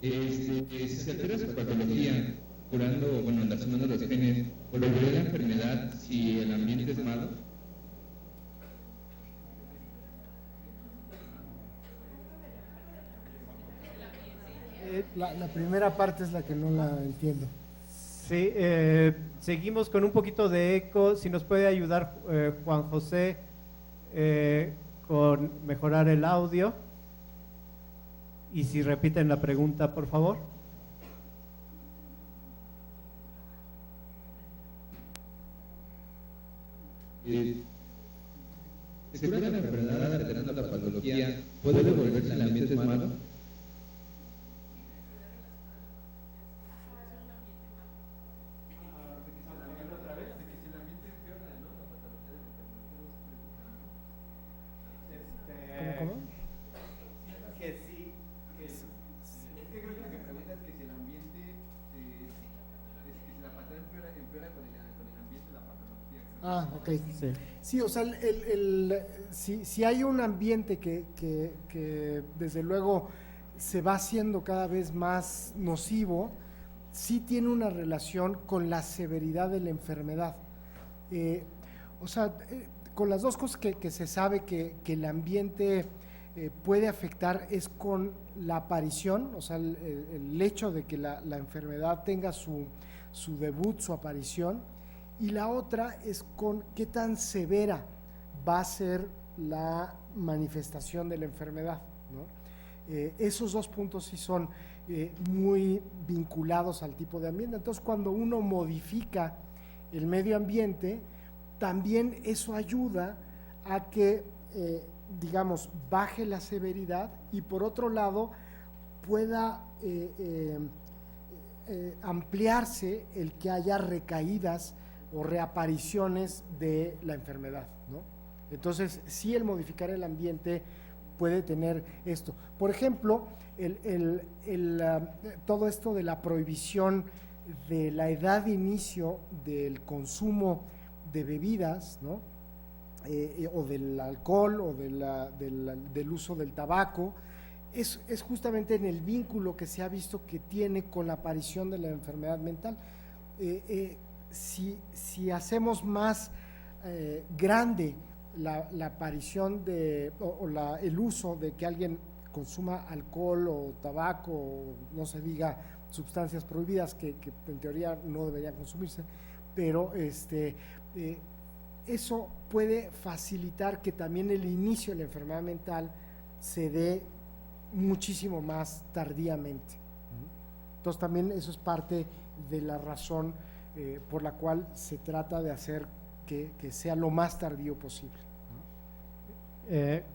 Si se altera su patología curando, bueno, alterando los genes, ¿volvería la enfermedad si el ambiente es malo? La primera parte es la que no la entiendo. Sí, seguimos con un poquito de eco. Si nos puede ayudar Juan José con mejorar el audio. Y si repiten la pregunta, por favor. ¿Se cura la enfermedad alterando la patología? ¿Puede devolverse el ambiente es malo? ¿Cómo? Que sí, es que creo que lo que pregunta es que si el ambiente, es que si la patología empeora con el ambiente de la patología. Ah, ok. sí. Sí, o sea, si hay un ambiente que desde luego se va haciendo cada vez más nocivo, sí tiene una relación con la severidad de la enfermedad. O sea, con las dos cosas que se sabe que el ambiente puede afectar es con la aparición, o sea, el hecho de que la enfermedad tenga su debut, su aparición, y la otra es con qué tan severa va a ser la manifestación de la enfermedad, ¿no? Esos dos puntos sí son muy vinculados al tipo de ambiente. Entonces, cuando uno modifica el medio ambiente, también eso ayuda a que digamos, baje la severidad y por otro lado pueda ampliarse el que haya recaídas o reapariciones de la enfermedad, ¿no? Entonces, sí, el modificar el ambiente puede tener esto. Por ejemplo, todo esto de la prohibición de la edad de inicio del consumo de bebidas, ¿no? O del alcohol o del uso del tabaco, es justamente en el vínculo que se ha visto que tiene con la aparición de la enfermedad mental. Si hacemos más grande la aparición el uso de que alguien consuma alcohol o tabaco, o no se diga sustancias prohibidas que en teoría no deberían consumirse, pero eso puede facilitar que también el inicio de la enfermedad mental se dé muchísimo más tardíamente. Entonces también eso es parte de la razón por la cual se trata de hacer que sea lo más tardío posible.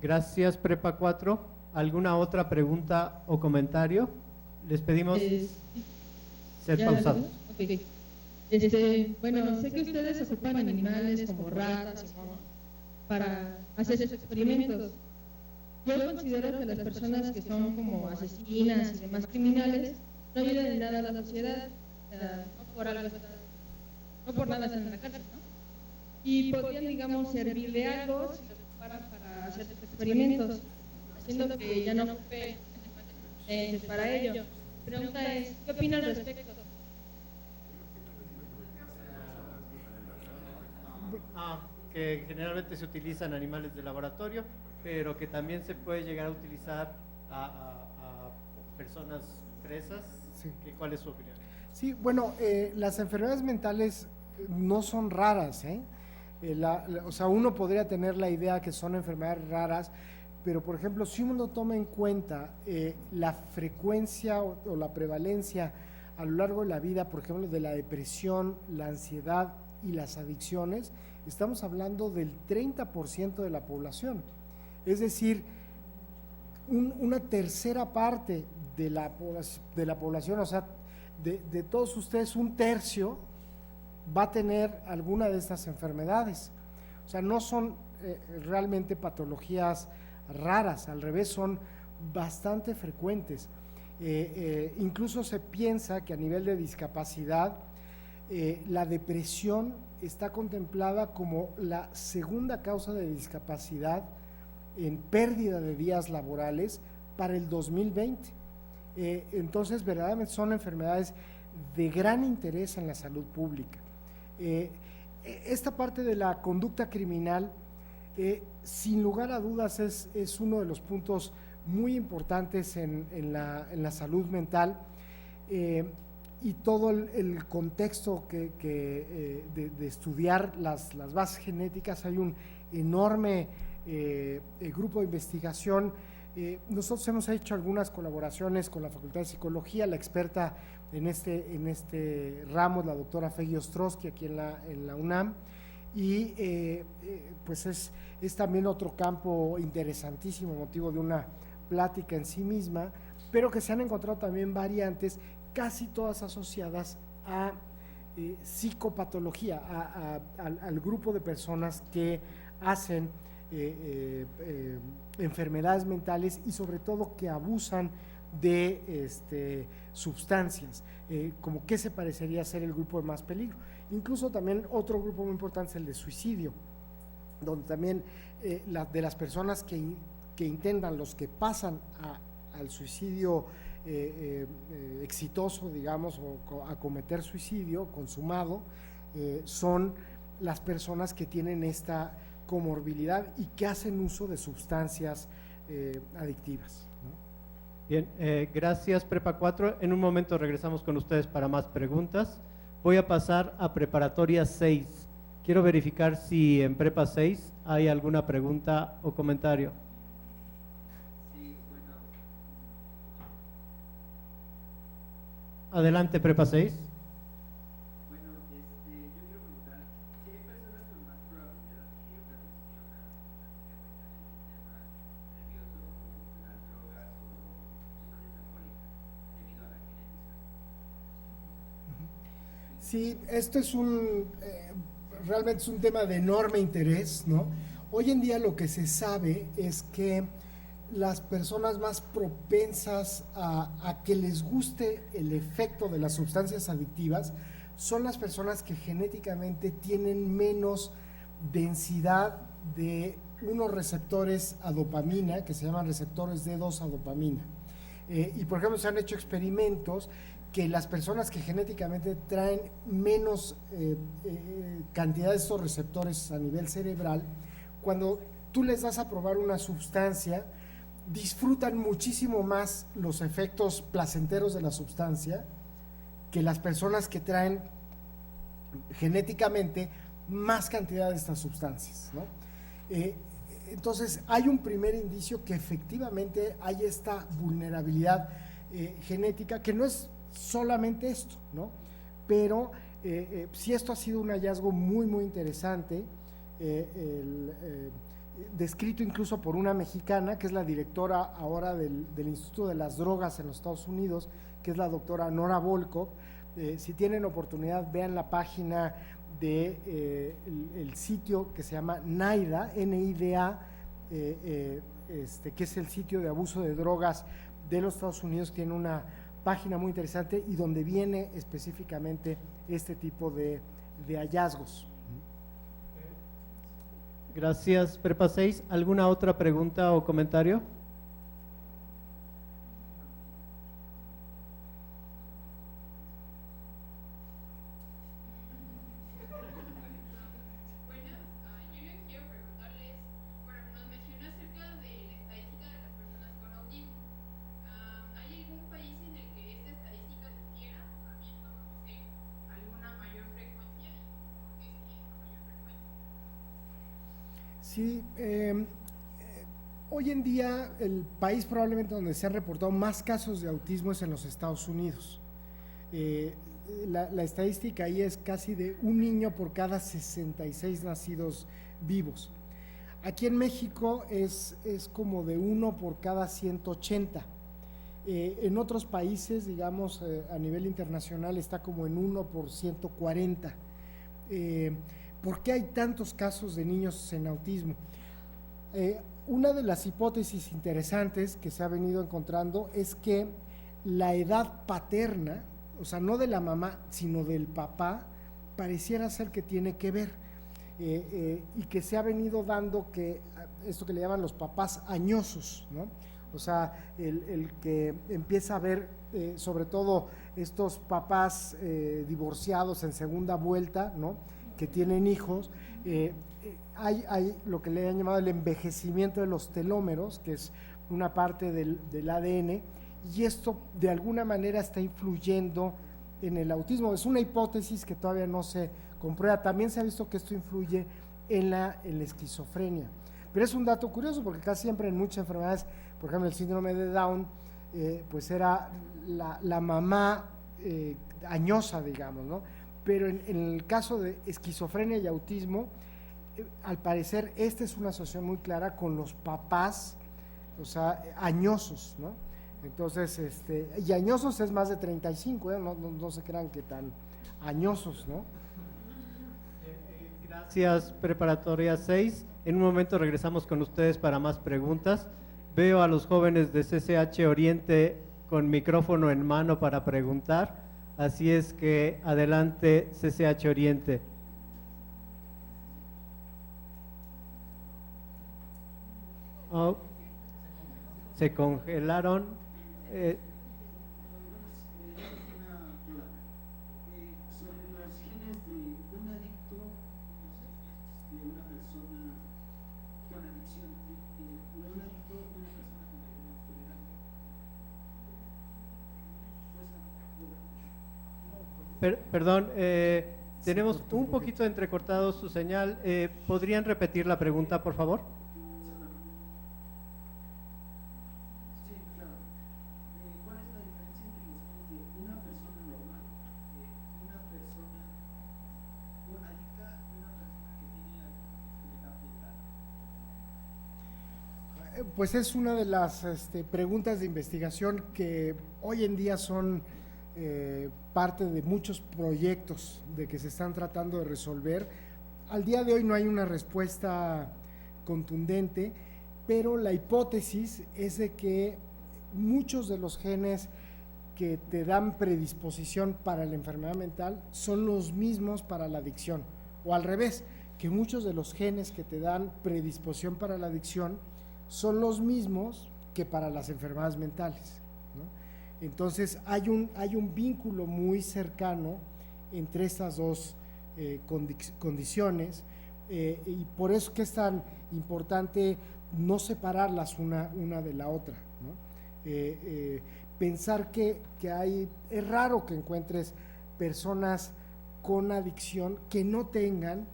Gracias, Prepa 4. ¿Alguna otra pregunta o comentario? Les pedimos ser pausados. Okay. Bueno, sé que ustedes ocupan animales como ratas para hacer sus experimentos. Yo considero que las personas que son como asesinas y demás criminales no ayudan en nada a la sociedad, no por nada están en la cárcel, ¿no? Y podrían, digamos, servirle algo si los ocuparan para hacer sus experimentos, haciendo que ya no ocupe para ello. Mi pregunta es, ¿qué opinan al respecto? Que generalmente se utilizan animales de laboratorio, pero que también se puede llegar a utilizar a personas presas. Sí. ¿Cuál es su opinión? Sí, bueno, las enfermedades mentales no son raras, ¿eh? O sea, uno podría tener la idea que son enfermedades raras, pero por ejemplo, si uno toma en cuenta la frecuencia o la prevalencia a lo largo de la vida, por ejemplo, de la depresión, la ansiedad y las adicciones, estamos hablando del 30% de la población. Es decir, una tercera parte de la población, o sea, de todos ustedes, un tercio va a tener alguna de estas enfermedades. O sea, no son realmente patologías raras, al revés, son bastante frecuentes. Incluso se piensa que a nivel de discapacidad, la depresión está contemplada como la segunda causa de discapacidad en pérdida de días laborales para el 2020. Entonces, verdaderamente son enfermedades de gran interés en la salud pública. Esta parte de la conducta criminal, sin lugar a dudas, es uno de los puntos muy importantes en la salud mental. Y todo el contexto de estudiar las bases genéticas, hay un enorme grupo de investigación. Nosotros hemos hecho algunas colaboraciones con la Facultad de Psicología, la experta en este ramo, la doctora Fegui Ostrowski, aquí en la UNAM, y pues es también otro campo interesantísimo, motivo de una plática en sí misma, pero que se han encontrado también variantes, casi todas asociadas a psicopatología, al grupo de personas que hacen enfermedades mentales y sobre todo que abusan de sustancias, como que se parecería ser el grupo de más peligro. Incluso también otro grupo muy importante es el de suicidio, donde también de las personas que intentan, los que pasan al suicidio exitoso, digamos, o a cometer suicidio consumado, son las personas que tienen esta comorbilidad y que hacen uso de sustancias adictivas, ¿no? Bien, gracias Prepa 4. En un momento regresamos con ustedes para más preguntas. Voy a pasar a Preparatoria 6. Quiero verificar si en Prepa 6 hay alguna pregunta o comentario. Adelante, Prepa 6. Bueno, yo quiero preguntar si hay personas con más probabilidad de adquirir otra condición a que afectan el sistema Sí, esto es realmente es un tema de enorme interés, ¿no? Hoy en día lo que se sabe es que las personas más propensas a que les guste el efecto de las sustancias adictivas son las personas que genéticamente tienen menos densidad de unos receptores a dopamina, que se llaman receptores D2 a dopamina. Y por ejemplo se han hecho experimentos que las personas que genéticamente traen menos cantidad de estos receptores a nivel cerebral, cuando tú les das a probar una sustancia, disfrutan muchísimo más los efectos placenteros de la sustancia que las personas que traen genéticamente más cantidad de estas sustancias, ¿no? Entonces hay un primer indicio que efectivamente hay esta vulnerabilidad genética, que no es solamente esto, ¿no? Pero sí, esto ha sido un hallazgo muy, muy interesante, descrito incluso por una mexicana, que es la directora ahora del Instituto de las Drogas en los Estados Unidos, que es la doctora Nora Volkow. Si tienen oportunidad, vean la página de el sitio que se llama NIDA, N-I-D-A, que es el sitio de abuso de drogas de los Estados Unidos. Tiene una página muy interesante y donde viene específicamente este tipo de hallazgos. Gracias, Prepa 6. ¿Alguna otra pregunta o comentario? Sí, hoy en día el país probablemente donde se han reportado más casos de autismo es en los Estados Unidos. La estadística ahí es casi de un niño por cada 66 nacidos vivos. Aquí en México es como de 1 por cada 180. En otros países, digamos, a nivel internacional está como en 1 por 140. ¿Por qué hay tantos casos de niños en autismo? Una de las hipótesis interesantes que se ha venido encontrando es que la edad paterna, o sea, no de la mamá, sino del papá, pareciera ser que tiene que ver, y que se ha venido dando que esto que le llaman los papás añosos, ¿no? O sea, el que empieza a ver, sobre todo estos papás divorciados en segunda vuelta, ¿no?, que tienen hijos, hay lo que le han llamado el envejecimiento de los telómeros, que es una parte del ADN, y esto de alguna manera está influyendo en el autismo. Es una hipótesis que todavía no se comprueba. También se ha visto que esto influye en la esquizofrenia. Pero es un dato curioso porque casi siempre en muchas enfermedades, por ejemplo el síndrome de Down, pues era la mamá añosa, digamos, ¿no? Pero en el caso de esquizofrenia y autismo, al parecer esta es una asociación muy clara con los papás, o sea, añosos, ¿no? Entonces, y añosos es más de 35, no se crean que tan añosos, ¿no? Gracias, Preparatoria 6. En un momento regresamos con ustedes para más preguntas. Veo a los jóvenes de CCH Oriente con micrófono en mano para preguntar. Así es que adelante, CCH Oriente. Oh, se congelaron. Sobre los genes de un adicto, de una persona con adicción, de un adicto, de una persona con intolerante. Perdón, tenemos un poquito entrecortado su señal. ¿Podrían repetir la pregunta, por favor? Sí, claro. ¿Cuál es la diferencia entre los genes de una persona normal, una persona adicta y una persona que tiene la enfermedad mental? Pues es una de las preguntas de investigación que hoy en día son parte de muchos proyectos de que se están tratando de resolver. Al día de hoy no hay una respuesta contundente, pero la hipótesis es de que muchos de los genes que te dan predisposición para la enfermedad mental son los mismos para la adicción, o al revés, que muchos de los genes que te dan predisposición para la adicción son los mismos que para las enfermedades mentales, ¿no? Entonces hay un vínculo muy cercano entre estas dos condiciones, y por eso que es tan importante no separarlas una de la otra, ¿no? Pensar que es raro que encuentres personas con adicción que no tengan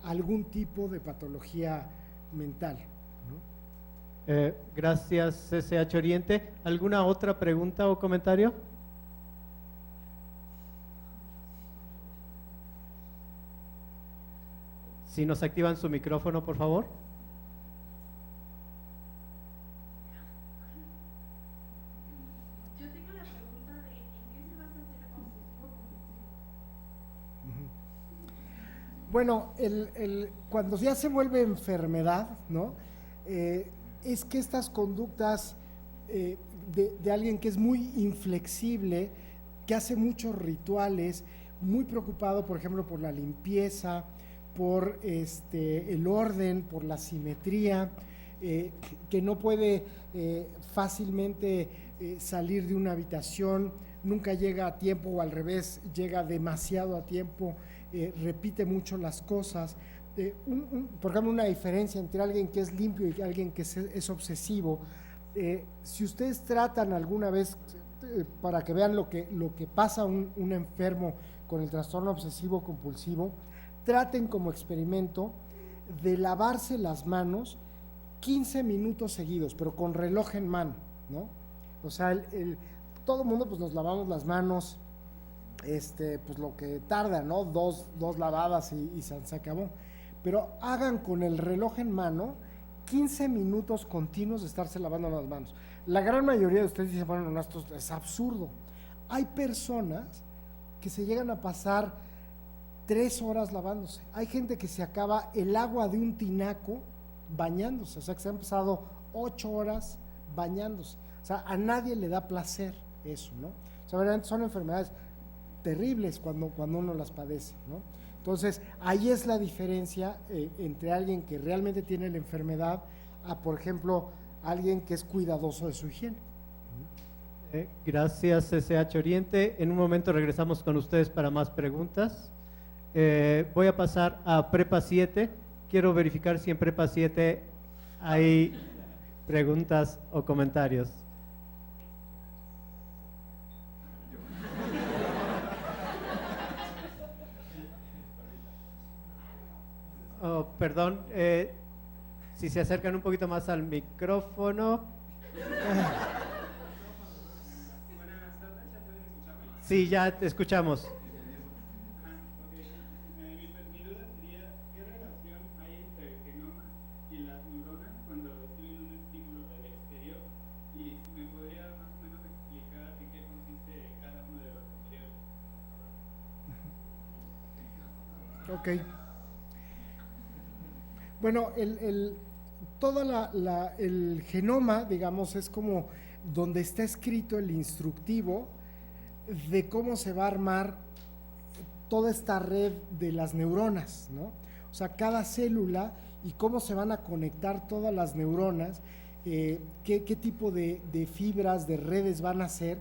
algún tipo de patología mental, ¿no? Gracias, CCH Oriente. ¿Alguna otra pregunta o comentario? Si nos activan su micrófono, por favor. Yo tengo la pregunta de ¿en qué se basa ser obsesivo compulsivo? Bueno, cuando ya se vuelve enfermedad, ¿no? Es que estas conductas de alguien que es muy inflexible, que hace muchos rituales, muy preocupado, por ejemplo, por la limpieza, por el orden, por la simetría, que no puede fácilmente salir de una habitación, nunca llega a tiempo, o al revés, llega demasiado a tiempo, repite mucho las cosas. Por ejemplo, una diferencia entre alguien que es limpio y alguien que es obsesivo. Si ustedes tratan alguna vez, para que vean lo que pasa a un enfermo con el trastorno obsesivo compulsivo, traten como experimento de lavarse las manos 15 minutos seguidos, pero con reloj en mano, ¿no? O sea, todo el mundo pues nos lavamos las manos, pues lo que tarda, ¿no? Dos lavadas y se acabó. Pero hagan con el reloj en mano 15 minutos continuos de estarse lavando las manos. La gran mayoría de ustedes dicen, bueno, no, esto es absurdo. Hay personas que se llegan a pasar 3 horas lavándose. Hay gente que se acaba el agua de un tinaco bañándose, o sea que se han pasado 8 horas bañándose. O sea, a nadie le da placer eso, ¿no? O sea, verdaderamente son enfermedades terribles cuando uno las padece, ¿no? Entonces, ahí es la diferencia entre alguien que realmente tiene la enfermedad a, por ejemplo, alguien que es cuidadoso de su higiene. Gracias, CCH Oriente. En un momento regresamos con ustedes para más preguntas. Voy a pasar a Prepa 7. Quiero verificar si en Prepa 7 hay preguntas o comentarios. Oh, perdón, si se acercan un poquito más al micrófono. Sí, ya te escuchamos. Mi duda sería, ¿qué relación hay entre el genoma y las neuronas cuando reciben un estímulo del exterior? Y si me podría más o menos explicar en qué consiste cada uno de los anteriores. Ok. Bueno, todo el genoma, digamos, es como donde está escrito el instructivo de cómo se va a armar toda esta red de las neuronas, ¿no? O sea, cada célula y cómo se van a conectar todas las neuronas, qué tipo de fibras, de redes van a ser.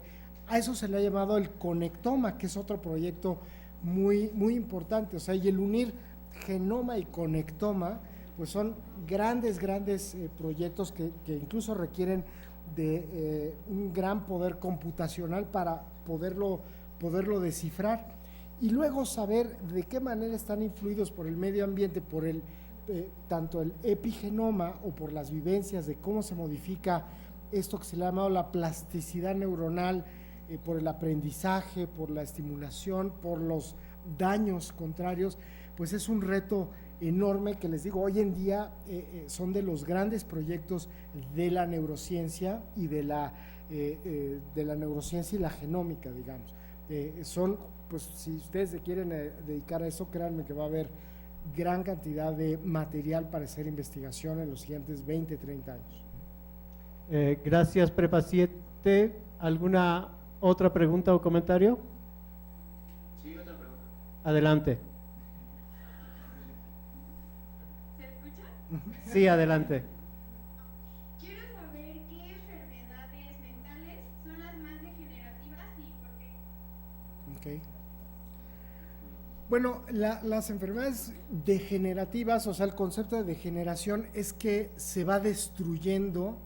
A eso se le ha llamado el conectoma, que es otro proyecto muy, muy importante. O sea, y el unir genoma y conectoma, pues son grandes proyectos que incluso requieren de un gran poder computacional para poderlo descifrar, y luego saber de qué manera están influidos por el medio ambiente, por tanto el epigenoma o por las vivencias de cómo se modifica esto que se le ha llamado la plasticidad neuronal, por el aprendizaje, por la estimulación, por los daños contrarios. Pues es un reto enorme que, les digo, hoy en día son de los grandes proyectos de la neurociencia y de la neurociencia y la genómica, digamos. Son, pues si ustedes se quieren dedicar a eso, créanme que va a haber gran cantidad de material para hacer investigación en los siguientes 20, 30 años. Gracias, Prepa 7. ¿Alguna otra pregunta o comentario? Sí, otra pregunta. Adelante. ¿Se escucha? Sí, adelante. Quiero saber qué enfermedades mentales son las más degenerativas y por qué. Ok. Bueno, las enfermedades degenerativas, o sea, el concepto de degeneración es que se va destruyendo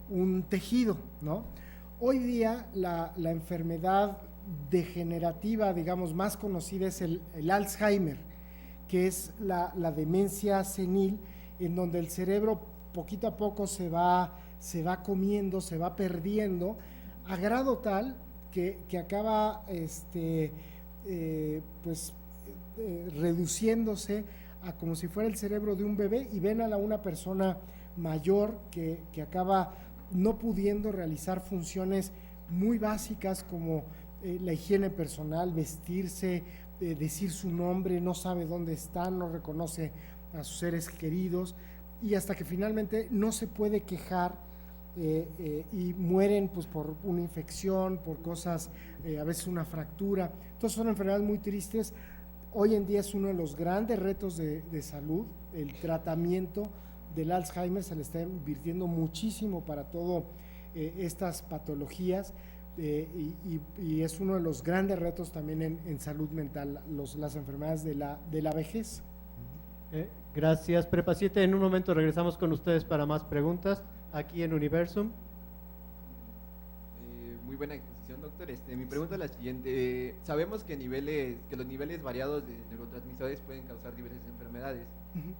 un tejido, ¿no? Hoy día la enfermedad degenerativa, digamos, más conocida es el Alzheimer, que es la demencia senil, en donde el cerebro poquito a poco se va comiendo, se va perdiendo, a grado tal que acaba reduciéndose a como si fuera el cerebro de un bebé, y ven a una persona mayor que acaba no pudiendo realizar funciones muy básicas como la higiene personal, vestirse, decir su nombre, no sabe dónde está, no reconoce a sus seres queridos, y hasta que finalmente no se puede quejar y mueren pues por una infección, por cosas, a veces una fractura. Entonces son enfermedades muy tristes. Hoy en día es uno de los grandes retos de salud, el tratamiento del Alzheimer. Se le está invirtiendo muchísimo para todas estas patologías, y es uno de los grandes retos también en salud mental, las enfermedades de la vejez. Gracias, Prepa 7. En un momento regresamos con ustedes para más preguntas aquí en Universum. Muy buena exposición, doctor. Mi pregunta es la siguiente. Sabemos que los niveles variados de neurotransmisores pueden causar diversas enfermedades.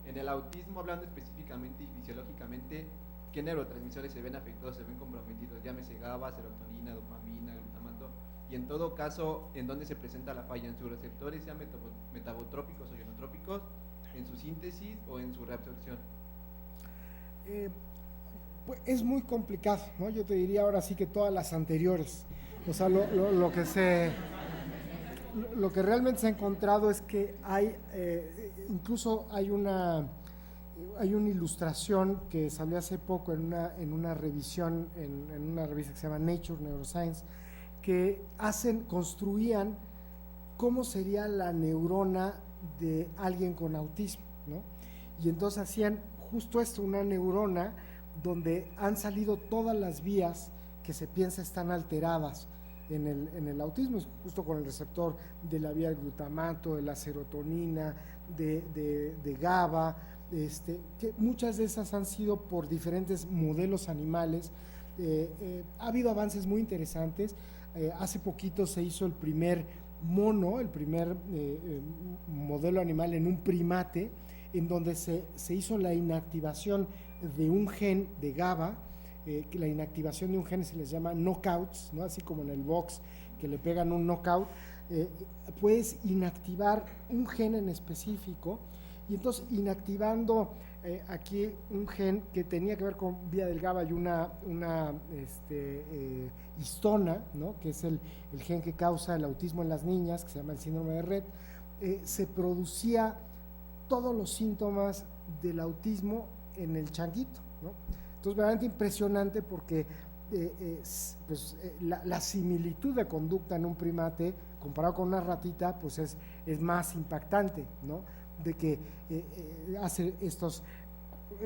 En el autismo, hablando específicamente y fisiológicamente, ¿qué neurotransmisores se ven afectados, se ven comprometidos? Llámese GABA, serotonina, dopamina, glutamato. Y en todo caso, ¿en dónde se presenta la falla? ¿En sus receptores, sean metabotrópicos o ionotrópicos? ¿En su síntesis o en su reabsorción? Pues es muy complicado, ¿no? Yo te diría ahora sí que todas las anteriores. O sea, lo que realmente se ha encontrado es que hay, incluso hay una ilustración que salió hace poco en una revisión, en una revista que se llama Nature Neuroscience, que construían cómo sería la neurona de alguien con autismo, ¿no? Y entonces hacían justo esto, una neurona donde han salido todas las vías que se piensa están alteradas en el autismo, justo con el receptor de la vía del glutamato, de la serotonina, de GABA, que muchas de esas han sido por diferentes modelos animales. Ha habido avances muy interesantes. Hace poquito se hizo el primer mono, el primer modelo animal en un primate, en donde se hizo la inactivación de un gen de GABA, que la inactivación de un gen se les llama knockouts, ¿no? Así como en el box que le pegan un knockout, puedes inactivar un gen en específico, y entonces inactivando aquí un gen que tenía que ver con vía del GABA y una histona, ¿no? Que es el gen que causa el autismo en las niñas, que se llama el síndrome de Rett, se producía todos los síntomas del autismo en el changuito, ¿no? Entonces, verdaderamente impresionante, porque la similitud de conducta en un primate comparado con una ratita, pues es más impactante, ¿no? De que hace estas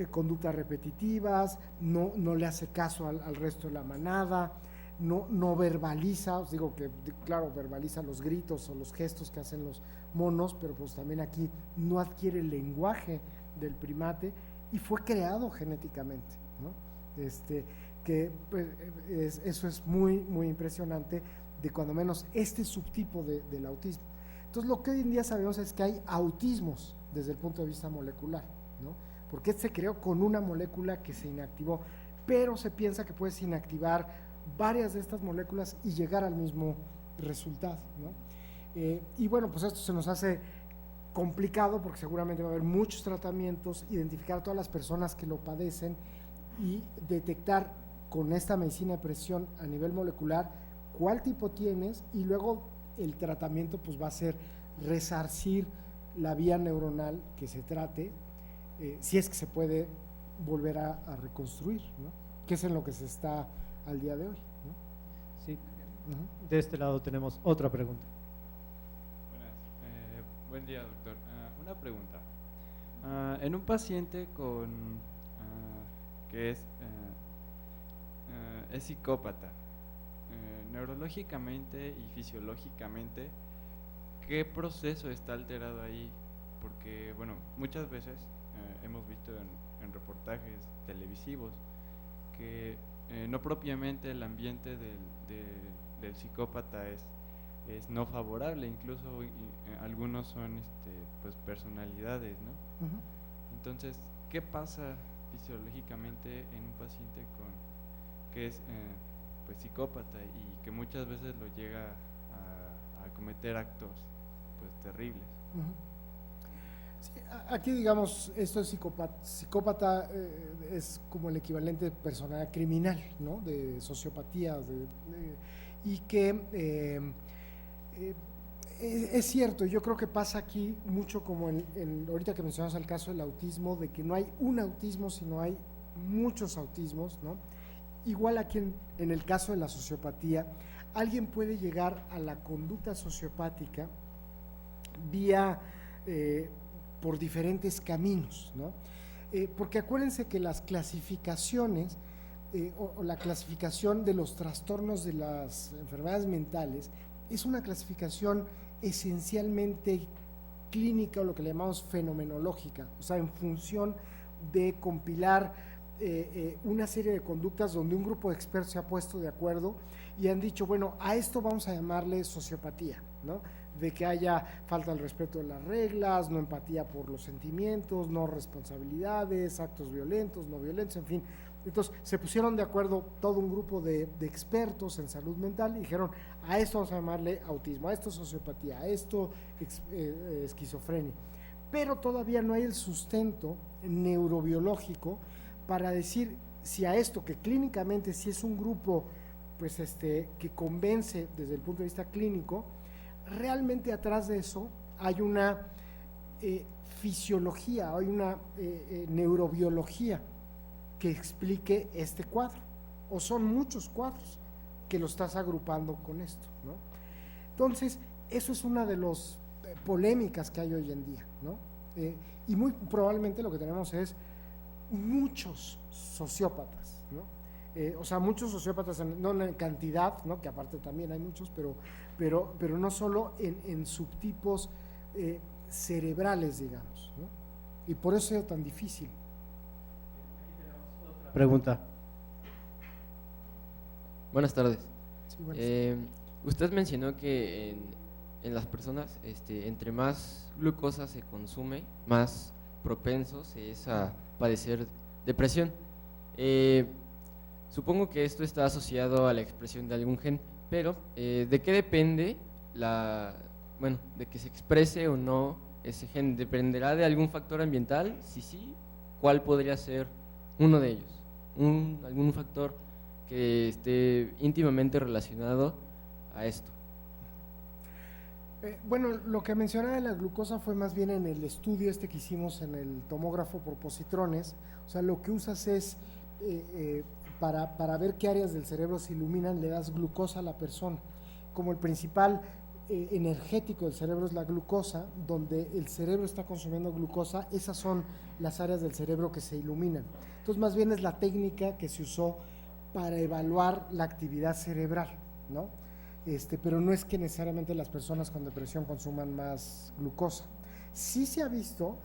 conductas repetitivas, no le hace caso al resto de la manada, no verbaliza. Os digo que, claro, verbaliza los gritos o los gestos que hacen los monos, pero pues también aquí no adquiere el lenguaje del primate, y fue creado genéticamente, ¿no? Que pues, eso es muy, muy impresionante, de cuando menos este subtipo del autismo. Entonces, lo que hoy en día sabemos es que hay autismos desde el punto de vista molecular, ¿no? Porque se creó con una molécula que se inactivó, pero se piensa que puedes inactivar varias de estas moléculas y llegar al mismo resultado, ¿no? Y bueno, pues esto se nos hace complicado, porque seguramente va a haber muchos tratamientos, identificar a todas las personas que lo padecen y detectar con esta medicina de precisión a nivel molecular cuál tipo tienes, y luego el tratamiento pues va a ser resarcir la vía neuronal que se trate, si es que se puede volver a reconstruir, ¿no? Que es en lo que se está al día de hoy, ¿no? Sí. De este lado tenemos otra pregunta. Buenas. Buen día, doctor. Una pregunta. En un paciente que es psicópata, neurológicamente y fisiológicamente, ¿qué proceso está alterado ahí? Porque, bueno, muchas veces hemos visto en reportajes televisivos que no propiamente el ambiente del psicópata es no favorable, incluso algunos son pues personalidades, ¿no? Entonces, ¿qué pasa fisiológicamente en un paciente que es pues psicópata y que muchas veces lo llega a cometer actos pues terribles? Sí, aquí digamos, esto es psicópata es como el equivalente de personalidad criminal, ¿no? De sociopatía, y que es cierto, yo creo que pasa aquí mucho como ahorita que mencionamos el caso del autismo, de que no hay un autismo, sino hay muchos autismos, ¿no? Igual aquí en el caso de la sociopatía, alguien puede llegar a la conducta sociopática vía por diferentes caminos, ¿no? Porque acuérdense que las clasificaciones o la clasificación de los trastornos de las enfermedades mentales es una clasificación esencialmente clínica, o lo que le llamamos fenomenológica, o sea, en función de compilar una serie de conductas donde un grupo de expertos se ha puesto de acuerdo y han dicho, bueno, a esto vamos a llamarle sociopatía, ¿no? De que haya falta al respeto de las reglas, no empatía por los sentimientos, no responsabilidades, actos violentos, no violentos, en fin. Entonces se pusieron de acuerdo todo un grupo de expertos en salud mental y dijeron, a esto vamos a llamarle autismo, a esto sociopatía, a esto esquizofrenia. Pero todavía no hay el sustento neurobiológico para decir si a esto, que clínicamente sí es un grupo pues que convence desde el punto de vista clínico, realmente atrás de eso hay una fisiología, hay una neurobiología que explique este cuadro, o son muchos cuadros que lo estás agrupando con esto, ¿no? Entonces, eso es una de las polémicas que hay hoy en día, ¿no? Y muy probablemente lo que tenemos es muchos sociópatas, ¿no? O sea, muchos sociópatas, no en cantidad, ¿no? Que aparte también hay muchos, pero no solo en subtipos cerebrales, digamos, ¿no? Y por eso es tan difícil. Pregunta. Buenas tardes. Sí, buenas. Usted mencionó que en las personas, entre más glucosa se consume, más propensos es a padecer depresión. Supongo que esto está asociado a la expresión de algún gen, pero ¿de qué depende de que se exprese o no ese gen? ¿Dependerá de algún factor ambiental? Si sí, ¿cuál podría ser uno de ellos? Algún factor que esté íntimamente relacionado a esto. Bueno, lo que mencionaba de la glucosa fue más bien en el estudio que hicimos en el tomógrafo por positrones. O sea, lo que usas es para ver qué áreas del cerebro se iluminan, le das glucosa a la persona. Como el principal energético del cerebro es la glucosa, donde el cerebro está consumiendo glucosa, esas son las áreas del cerebro que se iluminan. Entonces, más bien es la técnica que se usó para evaluar la actividad cerebral, ¿no? Pero no es que necesariamente las personas con depresión consuman más glucosa. Sí se ha visto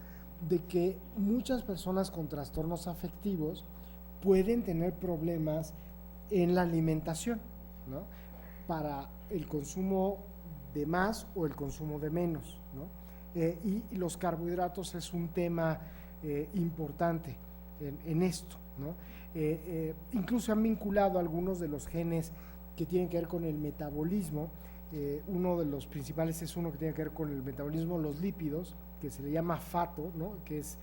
de que muchas personas con trastornos afectivos pueden tener problemas en la alimentación, ¿no? Para el consumo de más o el consumo de menos, ¿no? Y los carbohidratos es un tema importante en esto, ¿no? Incluso han vinculado algunos de los genes que tienen que ver con el metabolismo. Uno de los principales es uno que tiene que ver con el metabolismo de los lípidos, que se le llama FATO, ¿no? Que es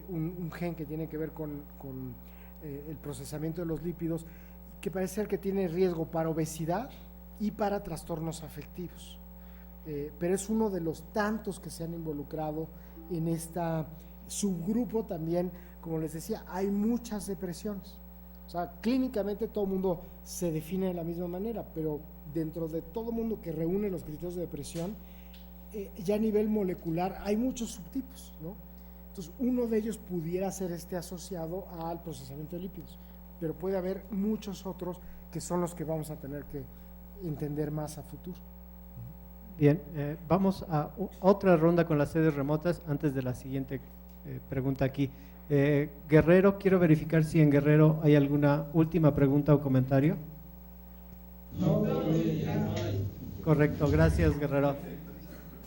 un gen que tiene que ver con el procesamiento de los lípidos, que parece ser que tiene riesgo para obesidad y para trastornos afectivos. pero es uno de los tantos que se han involucrado en este subgrupo también. Como les decía, hay muchas depresiones. O sea, clínicamente todo el mundo se define de la misma manera, pero dentro de todo el mundo que reúne los criterios de depresión, ya a nivel molecular hay muchos subtipos, ¿no? Entonces, uno de ellos pudiera ser asociado al procesamiento de lípidos, pero puede haber muchos otros que son los que vamos a tener que entender más a futuro. Bien, vamos a otra ronda con las sedes remotas antes de la siguiente pregunta aquí. Guerrero, quiero verificar si en Guerrero hay alguna última pregunta o comentario. No, correcto, gracias Guerrero.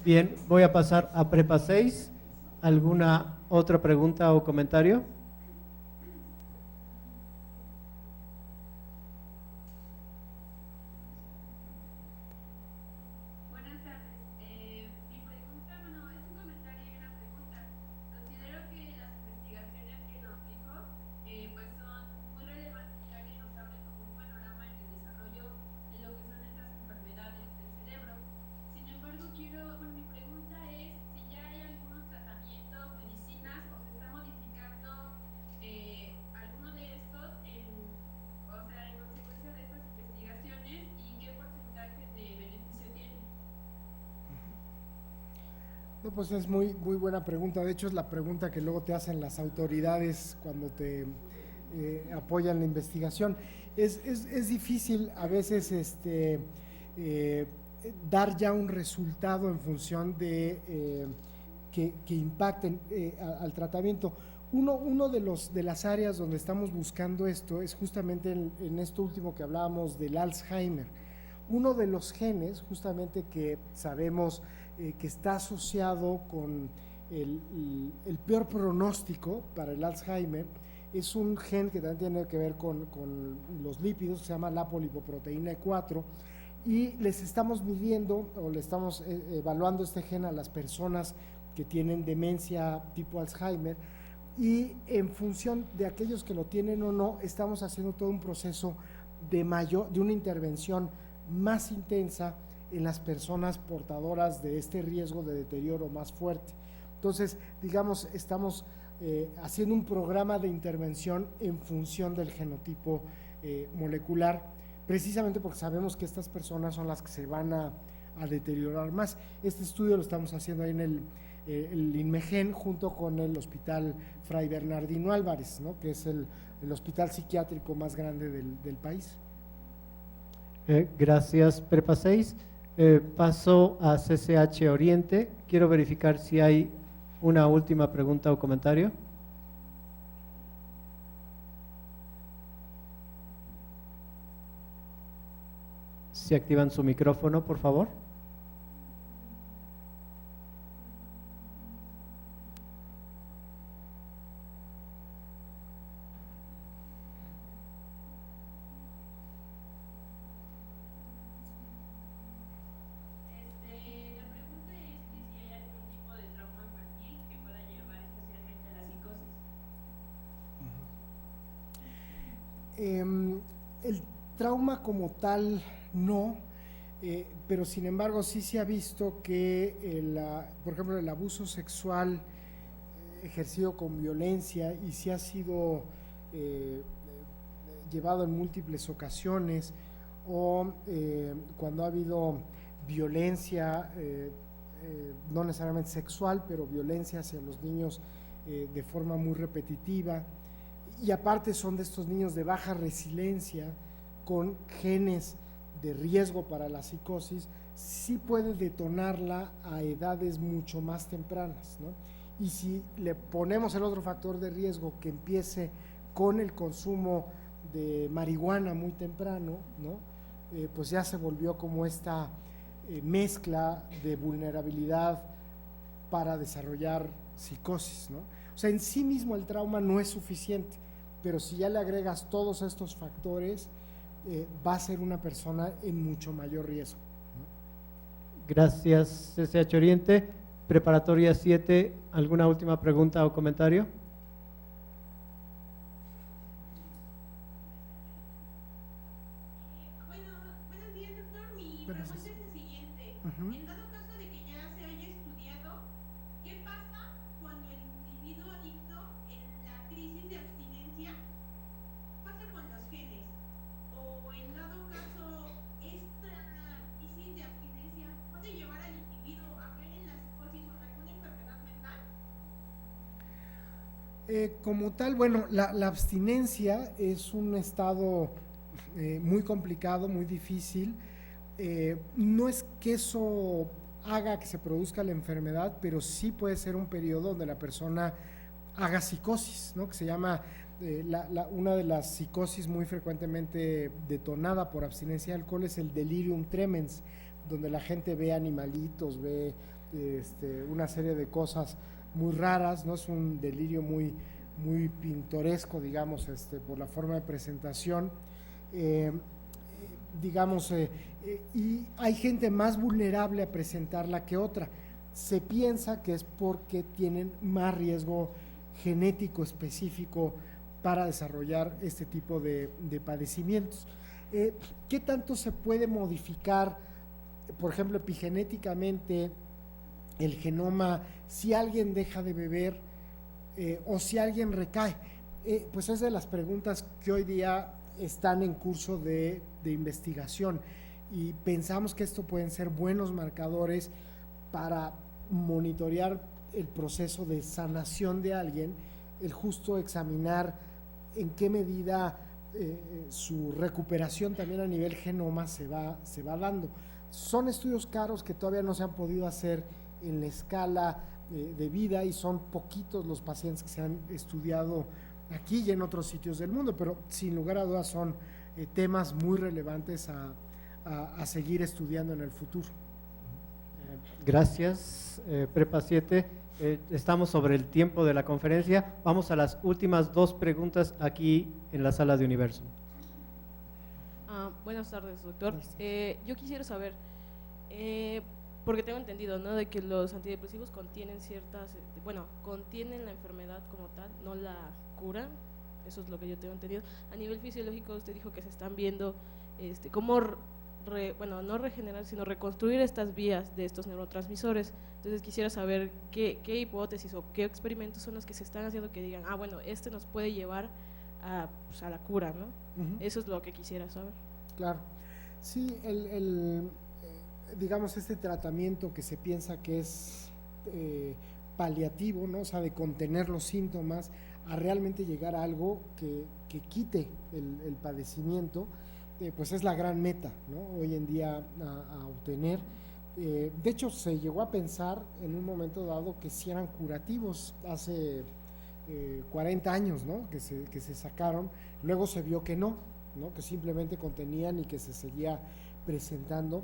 Bien, voy a pasar a Prepa 6. ¿Alguna otra pregunta o comentario? Buenas tardes. Mi pregunta, bueno, es un comentario y una pregunta. Considero que las investigaciones que nos dijo, pues son muy relevantes ya que nos abren como un panorama en el desarrollo de lo que son estas enfermedades del cerebro. Sin embargo, mi pregunta es si ya hay algunos tratamientos, medicinas o se está modificando alguno de estos en consecuencia de estas investigaciones y qué porcentaje de beneficio tiene. No, pues es muy buena pregunta. De hecho, es la pregunta que luego te hacen las autoridades cuando te apoyan la investigación. Es difícil a veces dar ya un resultado en función de que impacten al tratamiento. Uno de las áreas donde estamos buscando esto es justamente en esto último que hablábamos del Alzheimer. Uno de los genes justamente que sabemos que está asociado con el peor pronóstico para el Alzheimer es un gen que también tiene que ver con los lípidos, que se llama la apolipoproteína E4, y les estamos midiendo o le estamos evaluando este gen a las personas que tienen demencia tipo Alzheimer, y en función de aquellos que lo tienen o no, estamos haciendo todo un proceso de una intervención más intensa en las personas portadoras de este riesgo de deterioro más fuerte. Entonces, digamos, estamos haciendo un programa de intervención en función del genotipo molecular, precisamente porque sabemos que estas personas son las que se van a deteriorar más. Este estudio lo estamos haciendo ahí en el INMEGEN junto con el Hospital Fray Bernardino Álvarez, ¿no? Que es el hospital psiquiátrico más grande del país. Gracias, Prepa 6. Paso a CCH Oriente. Quiero verificar si hay una última pregunta o comentario. Si activan su micrófono, por favor. La pregunta es que si hay algún tipo de trauma infantil que pueda llevar especialmente a la psicosis. El trauma como tal no, pero sin embargo sí se ha visto que, por ejemplo, el abuso sexual ejercido con violencia y sí ha sido llevado en múltiples ocasiones, o cuando ha habido violencia, no necesariamente sexual, pero violencia hacia los niños de forma muy repetitiva, y aparte son de estos niños de baja resiliencia con genes de riesgo para la psicosis, sí puede detonarla a edades mucho más tempranas, ¿no? Y si le ponemos el otro factor de riesgo que empiece con el consumo de marihuana muy temprano, ¿no? Pues ya se volvió como esta mezcla de vulnerabilidad para desarrollar psicosis, ¿no? O sea, en sí mismo el trauma no es suficiente, pero si ya le agregas todos estos factores, va a ser una persona en mucho mayor riesgo, ¿no? Gracias, CCH Oriente. Preparatoria 7, ¿alguna última pregunta o comentario? Buenos días, doctor. Mi Buenos pregunta días. es la siguiente. Ujú. En dado caso Como tal, bueno, la abstinencia es un estado muy complicado, muy difícil. No es que eso haga que se produzca la enfermedad, pero sí puede ser un periodo donde la persona haga psicosis, ¿no? Que se llama, una de las psicosis muy frecuentemente detonada por abstinencia de alcohol es el delirium tremens, donde la gente ve animalitos, ve una serie de cosas muy raras, ¿no? Es un delirio muy, muy pintoresco, digamos, por la forma de presentación. Y hay gente más vulnerable a presentarla que otra. Se piensa que es porque tienen más riesgo genético específico para desarrollar este tipo de padecimientos. ¿Qué tanto se puede modificar, por ejemplo, epigenéticamente el genoma si alguien deja de beber o si alguien recae? Pues es de las preguntas que hoy día están en curso de investigación, y pensamos que esto pueden ser buenos marcadores para monitorear el proceso de sanación de alguien, el justo examinar en qué medida su recuperación también a nivel genoma se va dando. Son estudios caros que todavía no se han podido hacer en la escala de vida, y son poquitos los pacientes que se han estudiado aquí y en otros sitios del mundo, pero sin lugar a dudas son temas muy relevantes a seguir estudiando en el futuro. Gracias, Prepa 7. Estamos sobre el tiempo de la conferencia. Vamos a las últimas 2 preguntas aquí en la sala de Universum. Buenas tardes, doctor. Yo quisiera saber, porque tengo entendido, ¿no?, de que los antidepresivos contienen contienen la enfermedad como tal, no la curan. Eso es lo que yo tengo entendido. A nivel fisiológico, usted dijo que se están viendo cómo no regenerar, sino reconstruir estas vías de estos neurotransmisores. Entonces quisiera saber qué hipótesis o qué experimentos son los que se están haciendo que digan, nos puede llevar a la cura, ¿no? Eso es lo que quisiera saber. Claro. Sí, digamos, este tratamiento que se piensa que es paliativo, ¿no? O sea, de contener los síntomas a realmente llegar a algo que quite el padecimiento, pues es la gran meta, ¿no?, hoy en día a obtener. De hecho, se llegó a pensar en un momento dado que si eran curativos hace 40 años, ¿no?, que se sacaron. Luego se vio que no, que simplemente contenían y que se seguía presentando.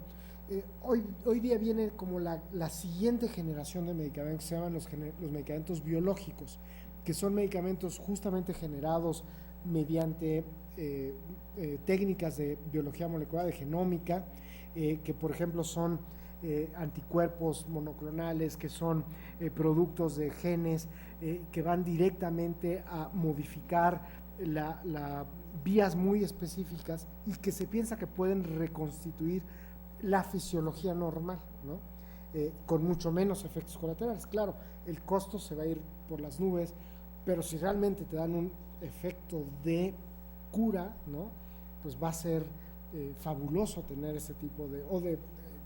Hoy día viene como la siguiente generación de medicamentos, que se llaman los medicamentos biológicos, que son medicamentos justamente generados mediante técnicas de biología molecular, de genómica, que por ejemplo son anticuerpos monoclonales, que son productos de genes que van directamente a modificar vías muy específicas y que se piensa que pueden reconstituir la fisiología normal, ¿no? Con mucho menos efectos colaterales. Claro, el costo se va a ir por las nubes, pero si realmente te dan un efecto de cura, ¿no?, pues va a ser fabuloso tener ese tipo de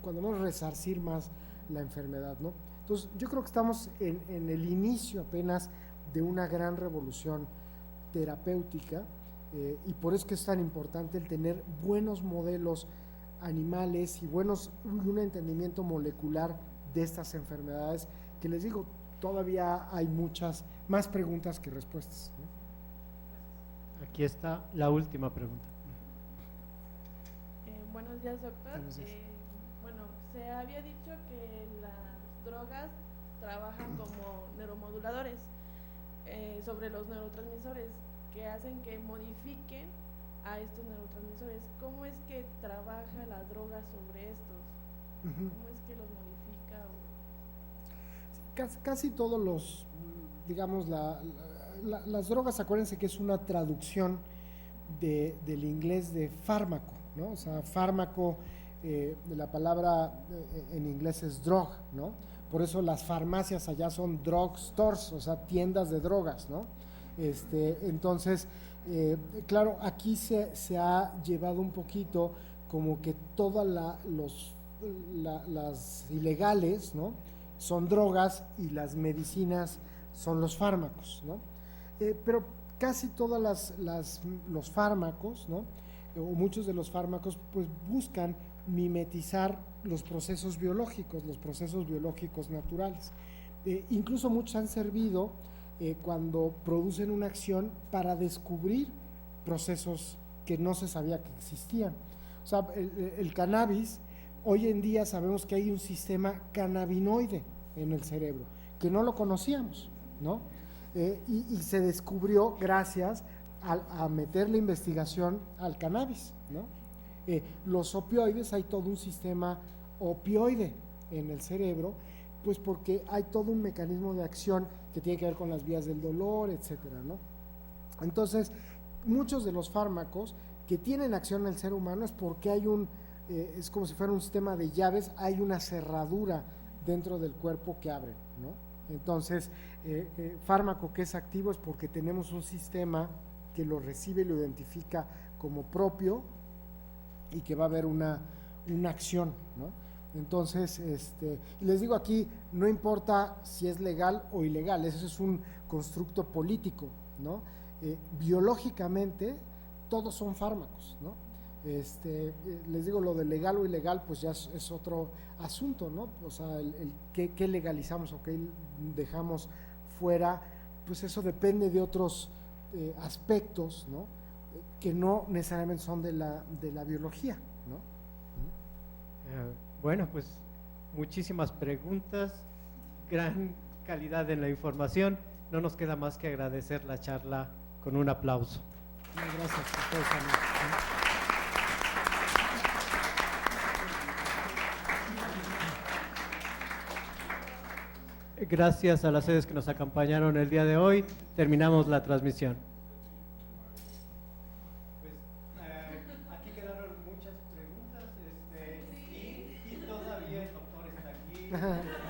cuando menos resarcir más la enfermedad, ¿no? Entonces yo creo que estamos en el inicio apenas de una gran revolución terapéutica, y por eso que es tan importante el tener buenos modelos animales y un entendimiento molecular de estas enfermedades, que les digo, todavía hay muchas más preguntas que respuestas, ¿no? Aquí está la última pregunta. Buenos días, doctor. Buenos días. Se había dicho que las drogas trabajan como neuromoduladores sobre los neurotransmisores, que hacen que modifiquen a estos neurotransmisores. ¿Cómo es que trabaja la droga sobre estos? ¿Cómo es que los modifica? Casi todos los, digamos, las drogas, acuérdense que es una traducción del inglés de fármaco, ¿no? O sea, fármaco, la palabra en inglés es drug, ¿no? Por eso las farmacias allá son drug stores, o sea, tiendas de drogas, ¿no? Entonces, claro, aquí se ha llevado un poquito como que todas las ilegales, ¿no?, son drogas y las medicinas son los fármacos, ¿no? Pero casi todas los fármacos, ¿no? O muchos de los fármacos, pues buscan mimetizar los procesos biológicos naturales. Incluso muchos han servido cuando producen una acción para descubrir procesos que no se sabía que existían. O sea, el cannabis, hoy en día sabemos que hay un sistema cannabinoide en el cerebro, que no lo conocíamos, ¿no? Y se descubrió gracias a meter la investigación al cannabis, ¿no? Los opioides, hay todo un sistema opioide en el cerebro, pues porque hay todo un mecanismo de acción que tiene que ver con las vías del dolor, etcétera, ¿no? Entonces, muchos de los fármacos que tienen acción en el ser humano es porque hay es como si fuera un sistema de llaves, hay una cerradura dentro del cuerpo que abre, ¿no? Entonces, fármaco que es activo es porque tenemos un sistema que lo recibe y lo identifica como propio y que va a haber una acción, ¿no? Entonces, les digo aquí, no importa si es legal o ilegal, eso es un constructo político, ¿no? Biológicamente, todos son fármacos, ¿no? Les digo, lo de legal o ilegal, pues ya es otro asunto, ¿no? O sea, qué legalizamos o qué dejamos fuera, pues eso depende de otros aspectos, ¿no? Que no necesariamente son de la biología, ¿no? Bueno, pues muchísimas preguntas, gran calidad en la información. No nos queda más que agradecer la charla con un aplauso. Gracias a ustedes también. Gracias a las sedes que nos acompañaron el día de hoy. Terminamos la transmisión. Pues, aquí quedaron muchas preguntas y todavía el doctor está aquí.